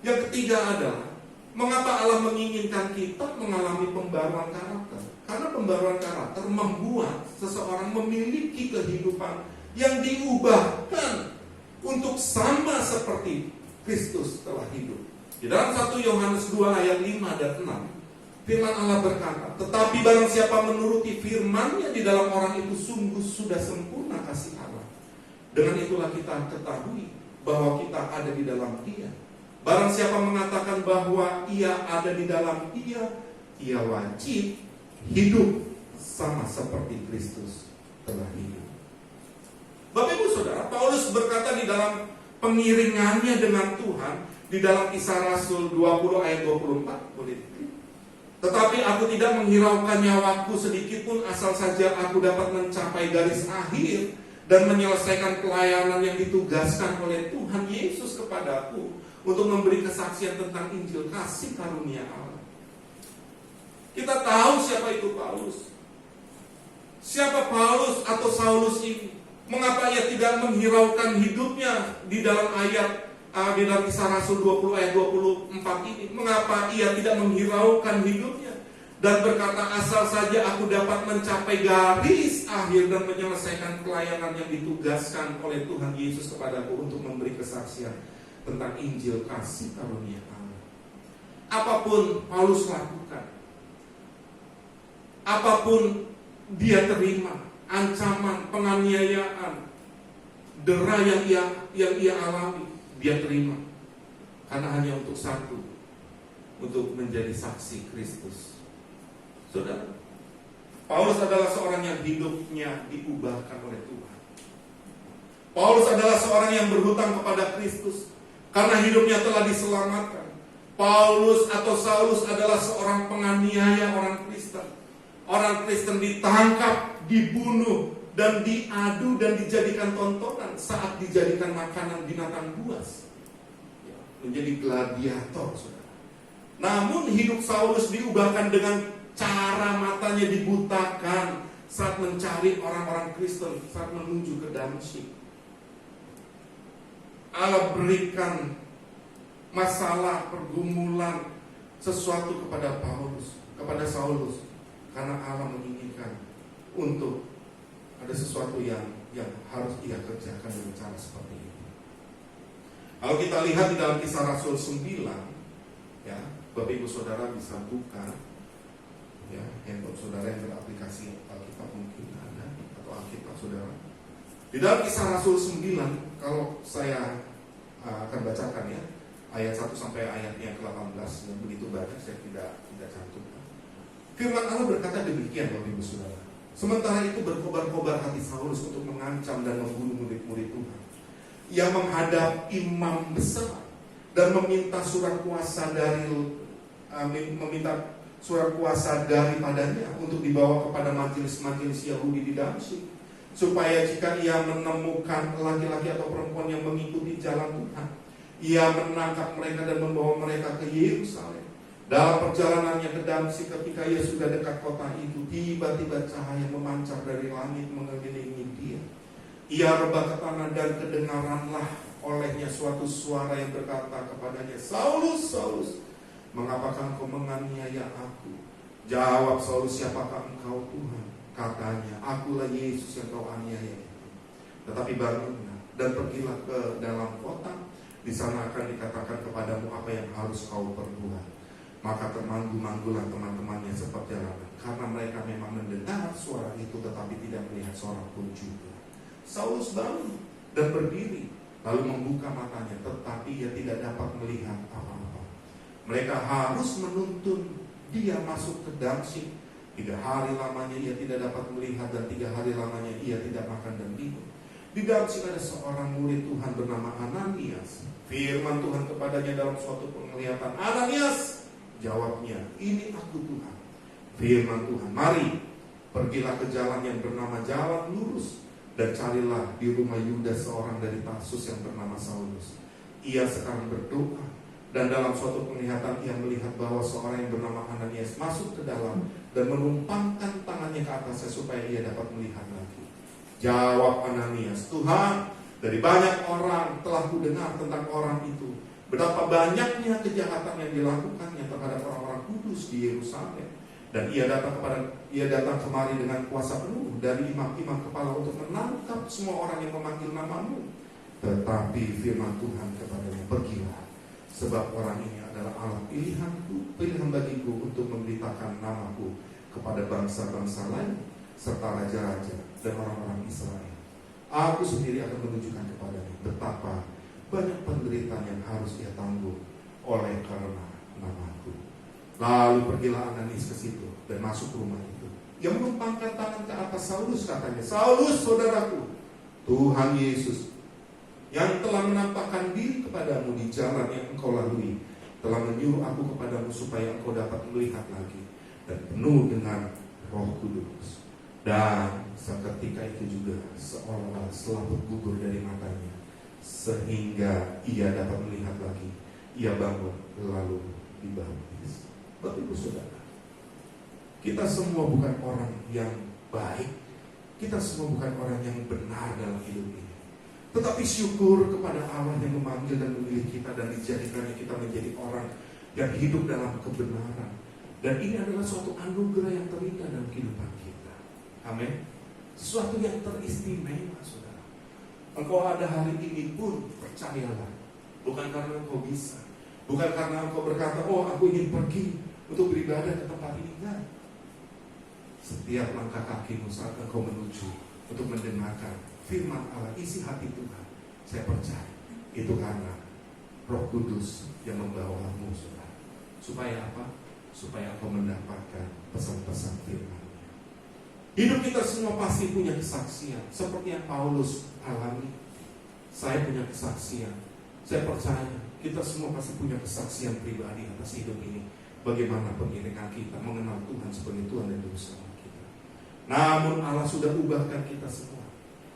Yang ketiga adalah mengapa Allah menginginkan kita mengalami pembaruan karakter? Karena pembaruan karakter membuat seseorang memiliki kehidupan yang diubahkan untuk sama seperti Kristus telah hidup. Di dalam 1 Yohanes 2 ayat 5 dan 6, Firman Allah berkata, tetapi barang siapa menuruti firman-Nya di dalam orang itu sungguh sudah sempurna kasih Allah. Dengan itulah kita ketahui bahwa kita ada di dalam Dia. Barang siapa mengatakan bahwa ia ada di dalam Dia, ia wajib hidup sama seperti Kristus telah hidup. Bapak Ibu Saudara, Paulus berkata di dalam pengiringannya dengan Tuhan, di dalam Kisah Rasul 20 ayat 24, boleh diklik. Tetapi aku tidak menghiraukan nyawaku sedikit pun, asal saja aku dapat mencapai garis akhir dan menyelesaikan pelayanan yang ditugaskan oleh Tuhan Yesus kepadaku untuk memberi kesaksian tentang Injil kasih karunia Allah. Kita tahu siapa itu Paulus. Siapa Paulus atau Saulus ini? Mengapa ia tidak menghiraukan hidupnya di dalam ayat di dalam Kisah Rasul 20 ayat 24 ini? Mengapa ia tidak menghiraukan hidupnya dan berkata, asal saja aku dapat mencapai garis akhir dan menyelesaikan pelayanan yang ditugaskan oleh Tuhan Yesus kepadaku untuk memberi kesaksian tentang Injil kasih karunia Allah. Apapun Paulus lakukan, apapun dia terima, ancaman, penganiayaan, dera yang ia alami, dia terima karena hanya untuk satu, untuk menjadi saksi Kristus. Saudara, Paulus adalah seorang yang hidupnya diubahkan oleh Tuhan. Paulus adalah seorang yang berhutang kepada Kristus karena hidupnya telah diselamatkan. Paulus atau Saulus adalah seorang penganiaya orang Kristen. Orang Kristen ditangkap, dibunuh, dan diadu dan dijadikan tontonan saat dijadikan makanan binatang buas, menjadi gladiator, saudara. Namun hidup Saulus diubahkan dengan cara matanya dibutakan saat mencari orang-orang Kristen, saat menuju ke Damsyik. Allah berikan masalah, pergumulan, sesuatu kepada Saulus, karena Allah menginginkan untuk ada sesuatu yang harus ia kerjakan dengan cara seperti ini. Kalau kita lihat di dalam Kisah Rasul 9, ya, Bapak Ibu Saudara bisa buka, ya, handphone saudara yang beraplikasi Alkitab mungkin ada, atau Alkitab saudara. Di dalam Kisah Rasul 9, kalau saya akan bacakan ya, ayat 1 sampai ayat yang ke-18, yang begitu banyak saya tidak cantumkan. Firman Allah berkata demikian, Bapak Ibu Saudara. Sementara itu berkobar-kobar hati Saulus untuk mengancam dan membunuh murid-murid Tuhan. Ia menghadap imam besar dan meminta surat kuasa daripadanya untuk dibawa kepada majelis-majelis Yahudi di Damsyik, supaya jika ia menemukan laki-laki atau perempuan yang mengikuti jalan Tuhan, ia menangkap mereka dan membawa mereka ke Yerusalem. Dalam perjalanannya ke Damsyik, ketika ia sudah dekat kota itu, tiba-tiba cahaya memancar dari langit mengelilingi dia. Ia rebah ke tanah dan kedengaranlah olehnya suatu suara yang berkata kepadanya, Saulus, Saulus, mengapakah engkau menganiaya aku? Jawab Saulus, siapakah engkau Tuhan? Katanya, akulah Yesus yang kau aniaya itu. Tetapi bangunlah dan pergilah ke dalam kota, di sana akan dikatakan kepadamu apa yang harus kau perbuat. Maka termandu-mandulah teman-temannya seperjalanan, karena mereka memang mendengar suara itu tetapi tidak melihat seorang pun juga. Saulus bangun dan berdiri, lalu membuka matanya, tetapi ia tidak dapat melihat apa-apa. Mereka harus menuntun dia masuk ke Damsyik. 3 hari lamanya ia tidak dapat melihat, dan 3 hari lamanya ia tidak makan dan minum. Di Damsyik ada seorang murid Tuhan bernama Ananias. Firman Tuhan kepadanya dalam suatu penglihatan, Ananias! Jawabnya, ini aku Tuhan. Firman Tuhan, mari, pergilah ke jalan yang bernama Jalan Lurus, dan carilah di rumah Yudas seorang dari Tarsus yang bernama Saulus. Ia sekarang berdoa, dan dalam suatu penglihatan ia melihat bahwa seorang yang bernama Ananias masuk ke dalam dan menumpangkan tangannya ke atasnya supaya ia dapat melihat lagi. Jawab Ananias, Tuhan, dari banyak orang telah kudengar tentang orang itu, betapa banyaknya kejahatan yang dilakukannya terhadap orang-orang kudus di Yerusalem. Dan ia datang kemari dengan kuasa penuh dari imam-imam kepala untuk menangkap semua orang yang memanggil namamu. Tetapi firman Tuhan kepadanya, pergilah, Sebab orang ini adalah Allah pilihanku, pilihan bagiku untuk memberitakan namaku kepada bangsa-bangsa lain serta raja-raja dan orang-orang Israel. Aku sendiri akan menunjukkan kepadanya betapa banyak penderitaan yang harus ia tanggung oleh karena namaku. Lalu pergilah Ananias ke situ dan masuk ke rumah itu. Ia menumpangkan tangan ke atas Saulus, katanya, Saulus saudaraku, Tuhan Yesus yang telah menampakkan diri kepadamu di jalan yang engkau lalui telah menyuruh aku kepadamu supaya engkau dapat melihat lagi dan penuh dengan Roh Kudus. Dan seketika itu juga seolah-olah selaput gugur dari matanya, sehingga ia dapat melihat lagi. Ia bangun lalu dibaptis. Bapak Ibu Saudara, kita semua bukan orang yang baik, kita semua bukan orang yang benar dalam hidup ini. Tetapi syukur kepada Allah yang memanggil dan memilih kita dan dijadikannya kita menjadi orang yang hidup dalam kebenaran. Dan ini adalah suatu anugerah yang terindah dalam kehidupan kita. Amin. Sesuatu yang teristimewa, saudara. Engkau ada hari ini pun, percayalah, bukan karena engkau bisa, bukan karena engkau berkata, oh aku ingin pergi untuk beribadah ke tempat ini. Enggak. Setiap langkah kakimu saat engkau menuju untuk mendengarkan firman Allah, isi hati Tuhan, saya percaya itu karena Roh Kudus yang membawamu, saudara. Supaya apa? Supaya engkau mendapatkan pesan-pesan firman. Hidup kita semua pasti punya kesaksian, seperti yang Paulus alami. Saya punya kesaksian. Saya percaya kita semua pasti punya kesaksian pribadi atas hidup ini. Bagaimana pengiringan kita mengenal Tuhan sebagai Tuhan dan Juru Selamat kita. Namun Allah sudah ubahkan kita semua.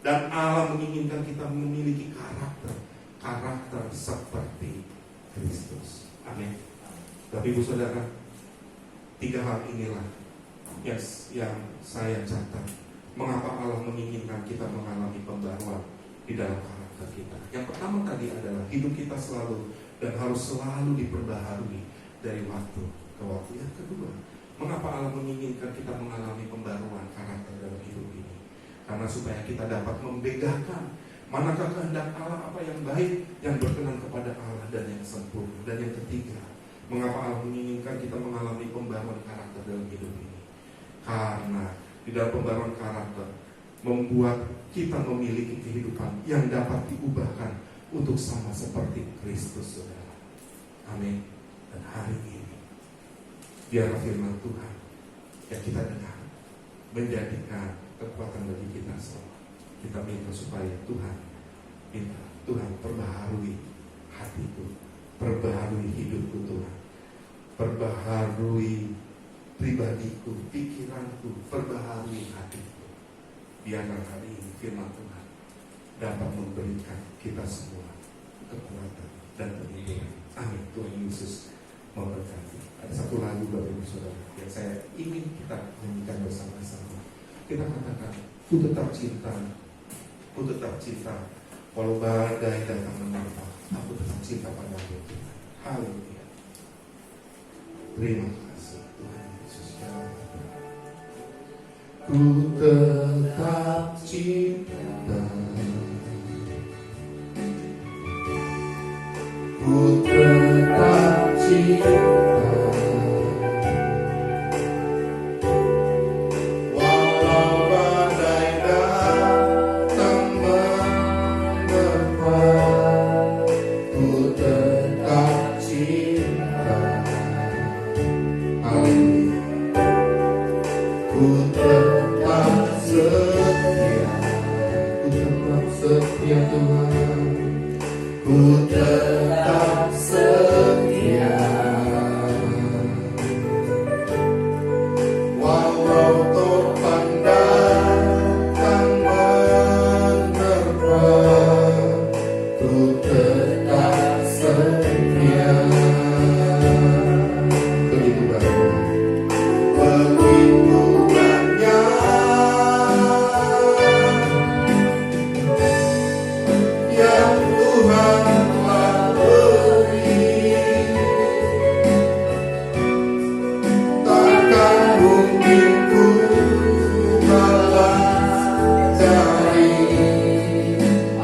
Dan Allah menginginkan kita memiliki karakter seperti Kristus. Amin. Tapi Ibu Saudara, 3 hal inilah yang saya catat. Mengapa Allah menginginkan kita mengalami pembaruan di dalam karakter kita. Yang pertama tadi adalah hidup kita selalu dan harus selalu diperbaharui dari waktu ke waktu. Yang kedua, mengapa Allah menginginkan kita mengalami pembaruan karakter dalam hidup ini? Karena supaya kita dapat membedakan manakah kehendak Allah, apa yang baik, yang berkenan kepada Allah dan yang sempurna. Dan yang ketiga, mengapa Allah menginginkan kita mengalami pembaruan karakter dalam hidup ini? Karena di dalam pembaruan karakter membuat kita memiliki kehidupan yang dapat diubahkan untuk sama seperti Kristus, saudara. Amin. Dan hari ini biarlah firman Tuhan yang kita dengar menjadikan kekuatan bagi kita semua. Kita minta supaya Tuhan perbaharui hatiku, perbaharui hidupku Tuhan, perbaharui pribadiku, pikiranku, perbaharui hatiku. Biarlah hari ini firman Tuhan dapat memberikan kita semua kekuatan dan penghibur. Amin. Tuhan Yesus memberkati. Ada satu lagu Bapak Ibu Saudara yang saya ingin kita nyanyikan bersama-sama. Kita katakan, ku tetap cinta, walau badai datang menerpa, aku tetap cinta padamu Tuhan. Haleluya. Terima kasih Tuhan Yesus. Ku tetap cinta, ku tetap cinta.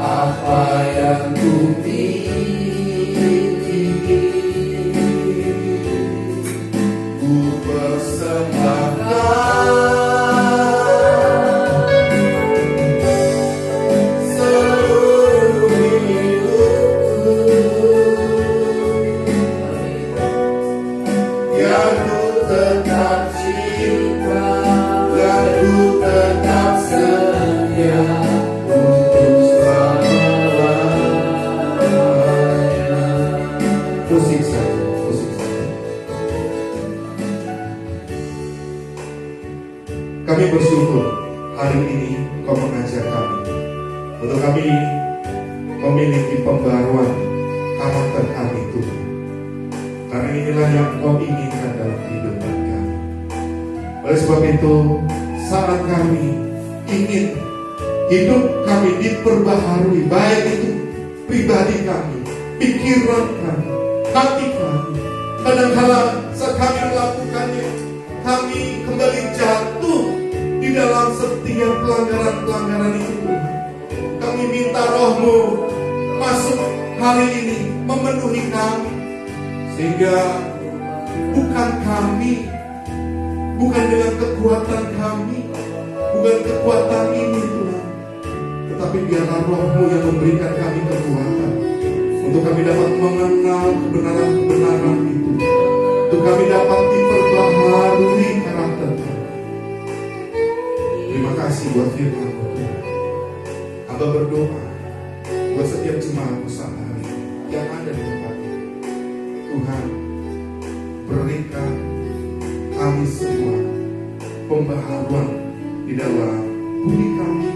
Apa yang ku miliki Kami bersyukur hari ini Kau mengajar kami untuk kami memiliki pembaruan karakter kami Tuhan. Karena inilah yang Kau inginkan dalam kehidupan kami. Oleh sebab itu, saat kami ingin hidup kami diperbaharui, baik itu pribadi kami, pikiran kami, hati kami, kadang-kala saat kami melakukannya, kami kembali jatuh di dalam setiap pelanggaran-pelanggaran itu Tuhan. Kami minta Roh-Mu masuk hari ini, memenuhi kami, sehingga bukan kami, bukan dengan kekuatan kami, bukan kekuatan ini Tuhan, tetapi biarlah Roh-Mu yang memberikan kami kekuatan untuk kami dapat mengenal kebenaran-kebenaran itu, untuk kami dapat diperbaharui karakter kami. Terima kasih buat firman-Mu Tuhan. Hamba berdoa buat setiap jemaat usaha hari ini yang ada di tempat ini. Tuhan, berikan kami semua pembaharuan di dalam budi kami,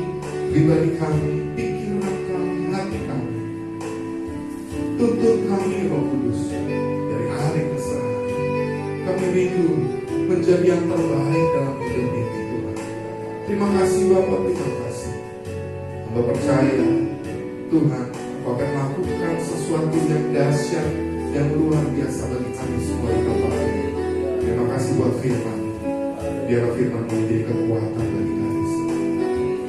pribadi kami, pikiran kami, hati kami. Tuntun kami Roh Kudus dari hari ke hari. Kami rindu menjadi yang terbaik dalam hidup ini Tuhan. Terima kasih Bapak, terima kasih. Hamba percaya Tuhan, Kau akan melakukan sesuatu yang dahsyat, yang luar biasa bagi kami semua di tempat ini. Terima kasih buat firman. Biarlah firman menjadi kekuatan bagi kami semua.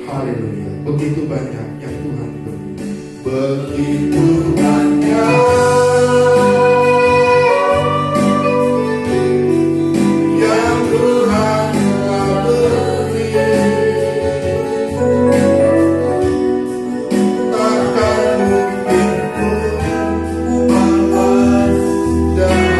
Haleluya. Begitu banyak yang Tuhan beri. Begitu banyak yang Tuhan telah beri. Takkan mungkin ku balas dari apa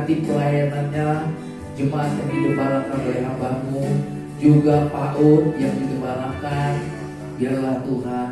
yang pelayanannya, jemaat yang digembalakan oleh hamba-Mu, juga PAUD yang digembalakan. Biarlah Tuhan,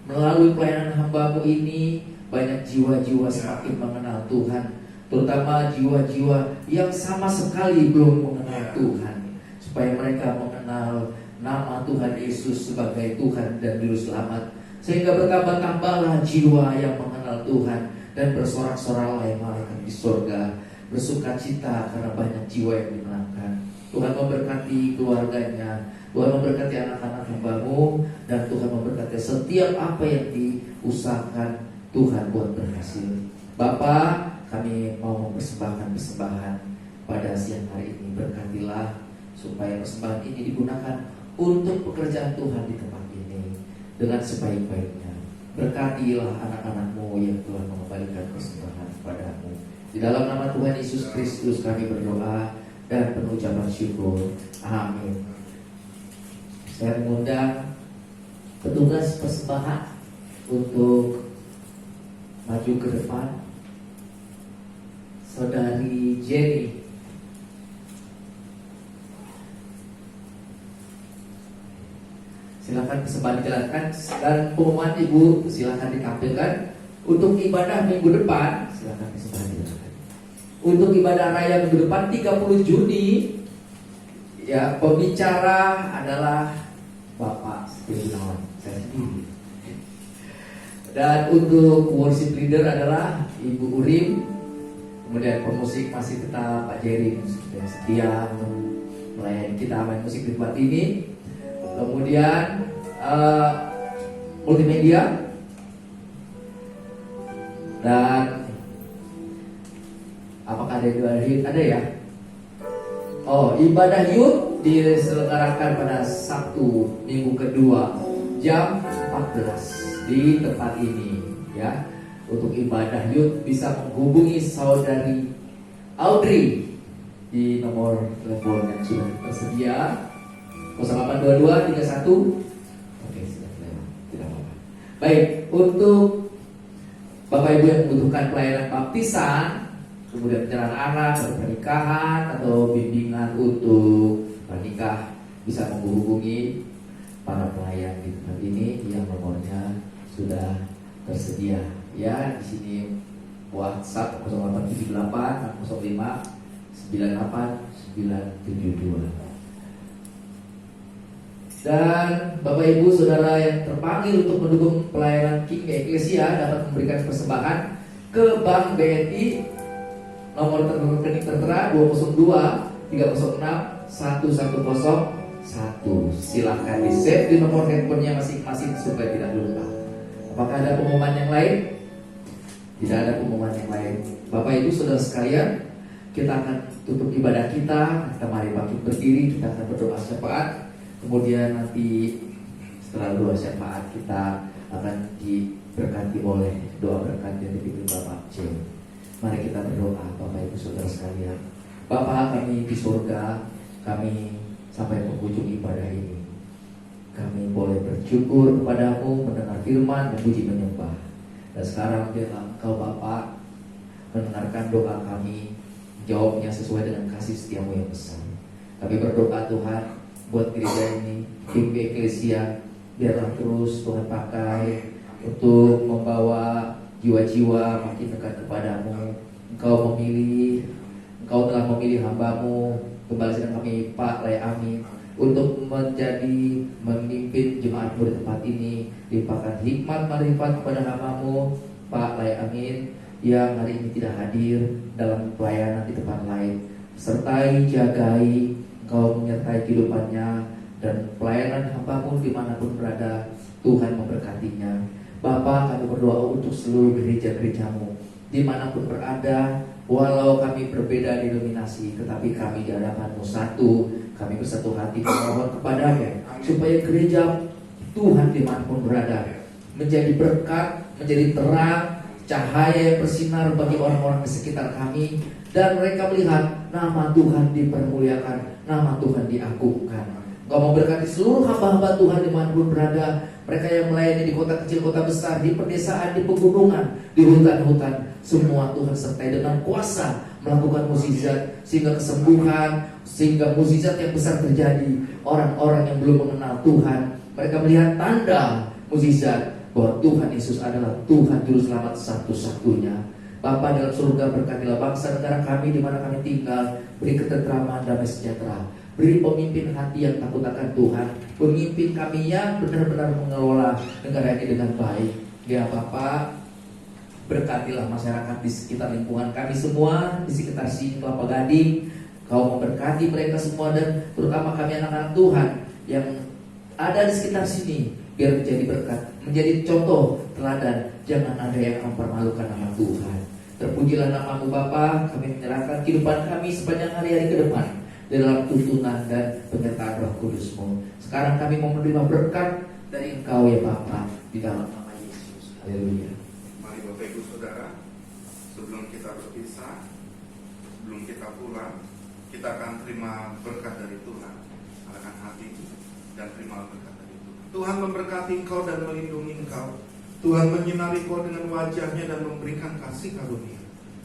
melalui pelayanan hamba-Mu ini, banyak jiwa-jiwa semakin mengenal Tuhan, terutama jiwa-jiwa yang sama sekali belum mengenal Tuhan, supaya mereka mengenal nama Tuhan Yesus sebagai Tuhan dan Juru Selamat, sehingga bertambah-tambahlah jiwa yang mengenal Tuhan dan bersorak-soraklah malaikat di surga, bersuka cita karena banyak jiwa yang dimenangkan. Tuhan memberkati keluarganya, Tuhan memberkati anak-anak hamba-Mu, dan Tuhan memberkati setiap apa yang diusahakan Tuhan buat berhasil. Bapa, kami mau mempersembahkan persembahan pada siang hari ini. Berkatilah supaya persembahan ini digunakan untuk pekerjaan Tuhan di tempat ini dengan sebaik-baiknya. Berkatilah anak-anak-Mu yang telah mengembalikan persembahan kepada-Mu. Di dalam nama Tuhan Yesus Kristus kami berdoa dan pengucapan syukur. Amin. Saya mengundang petugas persembahan untuk maju ke depan. Saudari Jenny. Silakan persembahan dijalankan, dan pengumuman Ibu silakan ditampilkan. Untuk ibadah minggu depan, silakan persembahan dijalankan. Untuk ibadah raya minggu depan 30 Juni, ya, pembicara adalah Bapak Gunawan, saya sendiri. Dan untuk worship leader adalah Ibu Urim. Kemudian pemusik masih tetap Pak Jerry yang setia melayani kita main musik di tempat ini. Kemudian multimedia Dan apakah ada dua hari? Ada ya? Oh, ibadah youth diselenggarakan pada Sabtu minggu kedua jam 14 di tempat ini ya. Untuk ibadah youth bisa menghubungi saudari Audrey di nomor telepon yang sudah tersedia 0822 31. Oke, sudah lewat, tidak apa-apa. Baik, untuk Bapak Ibu yang membutuhkan pelayanan baptisan, kemudian penyerahan anak atau pernikahan atau bimbingan untuk pernikah, bisa menghubungi para pelayan di tempat ini yang nomornya sudah tersedia. Ya, di sini WhatsApp 0878 605 98972. Dan Bapak Ibu Saudara yang terpanggil untuk mendukung pelayanan King Eklesia dapat memberikan persembahan ke Bank BNI. Nomor rekening tertera 202 306 1101. Silahkan di save di nomor handphonenya masing-masing supaya tidak lupa. Apakah ada pengumuman yang lain? Tidak ada pengumuman yang lain. Bapak Ibu Saudara sekalian, kita akan tutup ibadah kita. Kita mari bangkit berdiri, kita akan berdoa syafaat. Kemudian nanti setelah doa syafaat kita akan diberkati oleh doa berkat yang dipimpin Bapak C. Mari kita berdoa Bapak Ibu Saudara sekalian. Bapa kami di surga, kami sampai penghujung ibadah ini. Kami boleh bersyukur kepadamu, mendengar firman, memuji menyembah. Dan sekarang biarlah Engkau Bapa mendengarkan doa kami, jawabnya sesuai dengan kasih setiamu yang besar. Kami berdoa Tuhan buat gereja ini, tim Eklesia, biarlah terus Tuhan pakai untuk membawa jiwa-jiwa makin dekat kepadamu. Engkau telah memilih hamba-Mu, kembali dengan kami Pak Lay Amin, untuk menjadi memimpin jemaat-Mu di tempat ini. Limpahkan hikmat marifat kepada hamba-Mu Pak Lay Amin yang hari ini tidak hadir dalam pelayanan di tempat lain. Sertai, jagai, Engkau menyertai kehidupannya dan pelayanan hamba-Mu dimanapun berada. Tuhan memberkatinya. Bapa, kami berdoa untuk seluruh gereja-gereja-Mu dimanapun berada, walau kami berbeda denominasi, tetapi kami di hadapan-Mu satu. Kami bersatu hati memohon kepada-Mu supaya gereja Tuhan dimanapun berada menjadi berkat, menjadi terang, cahaya yang bersinar bagi orang-orang di sekitar kami, dan mereka melihat nama Tuhan dipermuliakan, nama Tuhan diagungkan. Engkau memberkati seluruh hamba-hamba Tuhan dimanapun berada, mereka yang melayani di kota kecil, kota besar, di pedesaan, di pegunungan, di hutan-hutan. Semua Tuhan sertai dengan kuasa melakukan mukjizat, sehingga kesembuhan, sehingga mukjizat yang besar terjadi. Orang-orang yang belum mengenal Tuhan, mereka melihat tanda mukjizat bahwa Tuhan Yesus adalah Tuhan Juru Selamat satu-satunya. Bapa dalam surga, berkatilah bangsa negara kami di mana kami tinggal, beri ketentraman, damai sejahtera, beri pemimpin hati yang takut akan Tuhan, pemimpin kami yang benar-benar mengelola negara ini dengan baik. Ya Bapa, berkatilah masyarakat di sekitar lingkungan kami semua, di sekitar sini Kelapa Gading. Kau memberkati mereka semua, dan terutama kami anak-anak Tuhan yang ada di sekitar sini, biar menjadi berkat, menjadi contoh teladan. Jangan ada yang mempermalukan nama Tuhan. Terpujilah nama-Mu Bapa. Kami menyerahkan kehidupan kami sepanjang hari-hari ke depan dalam tuntunan dan penyertaan Roh Kudus-Mu. Sekarang kami mau menerima berkat dari Engkau ya Bapa, di dalam nama Yesus. Haleluya. Mari Bapak Ibu Saudara, sebelum kita berpisah, sebelum kita pulang, kita akan terima berkat dari Tuhan. Arahkan hati dan terima berkat dari Tuhan. Tuhan memberkati engkau dan melindungi engkau. Tuhan menyinari engkau dengan wajahnya dan memberikan kasih karunia.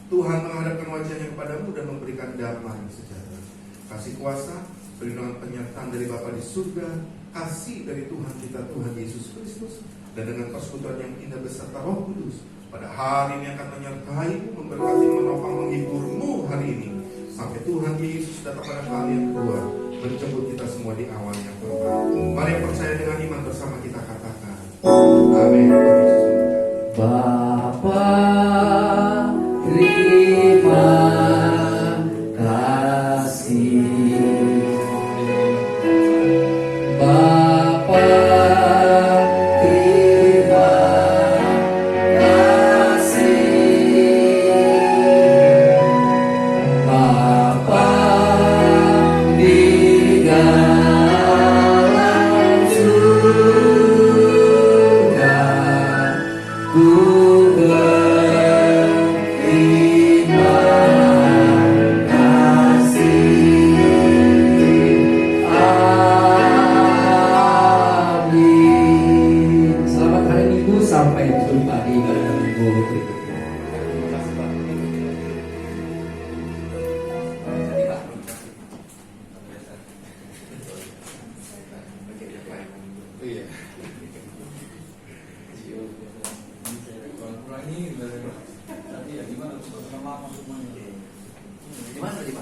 Tuhan menghadapkan wajahnya kepadamu dan memberikan damai sejahtera. Kasih kuasa, perlindungan penyertaan dari Bapa di surga, kasih dari Tuhan kita, Tuhan Yesus Kristus, dan dengan persekutuan yang indah beserta Roh Kudus, pada hari ini akan menyertaimu, memberkati, menopang, menghiburmu hari ini, sampai Tuhan Yesus datang pada kali yang kedua, menjemput kita semua di awan yang terbaik. Mari percaya dengan iman bersama kita katakan, amin.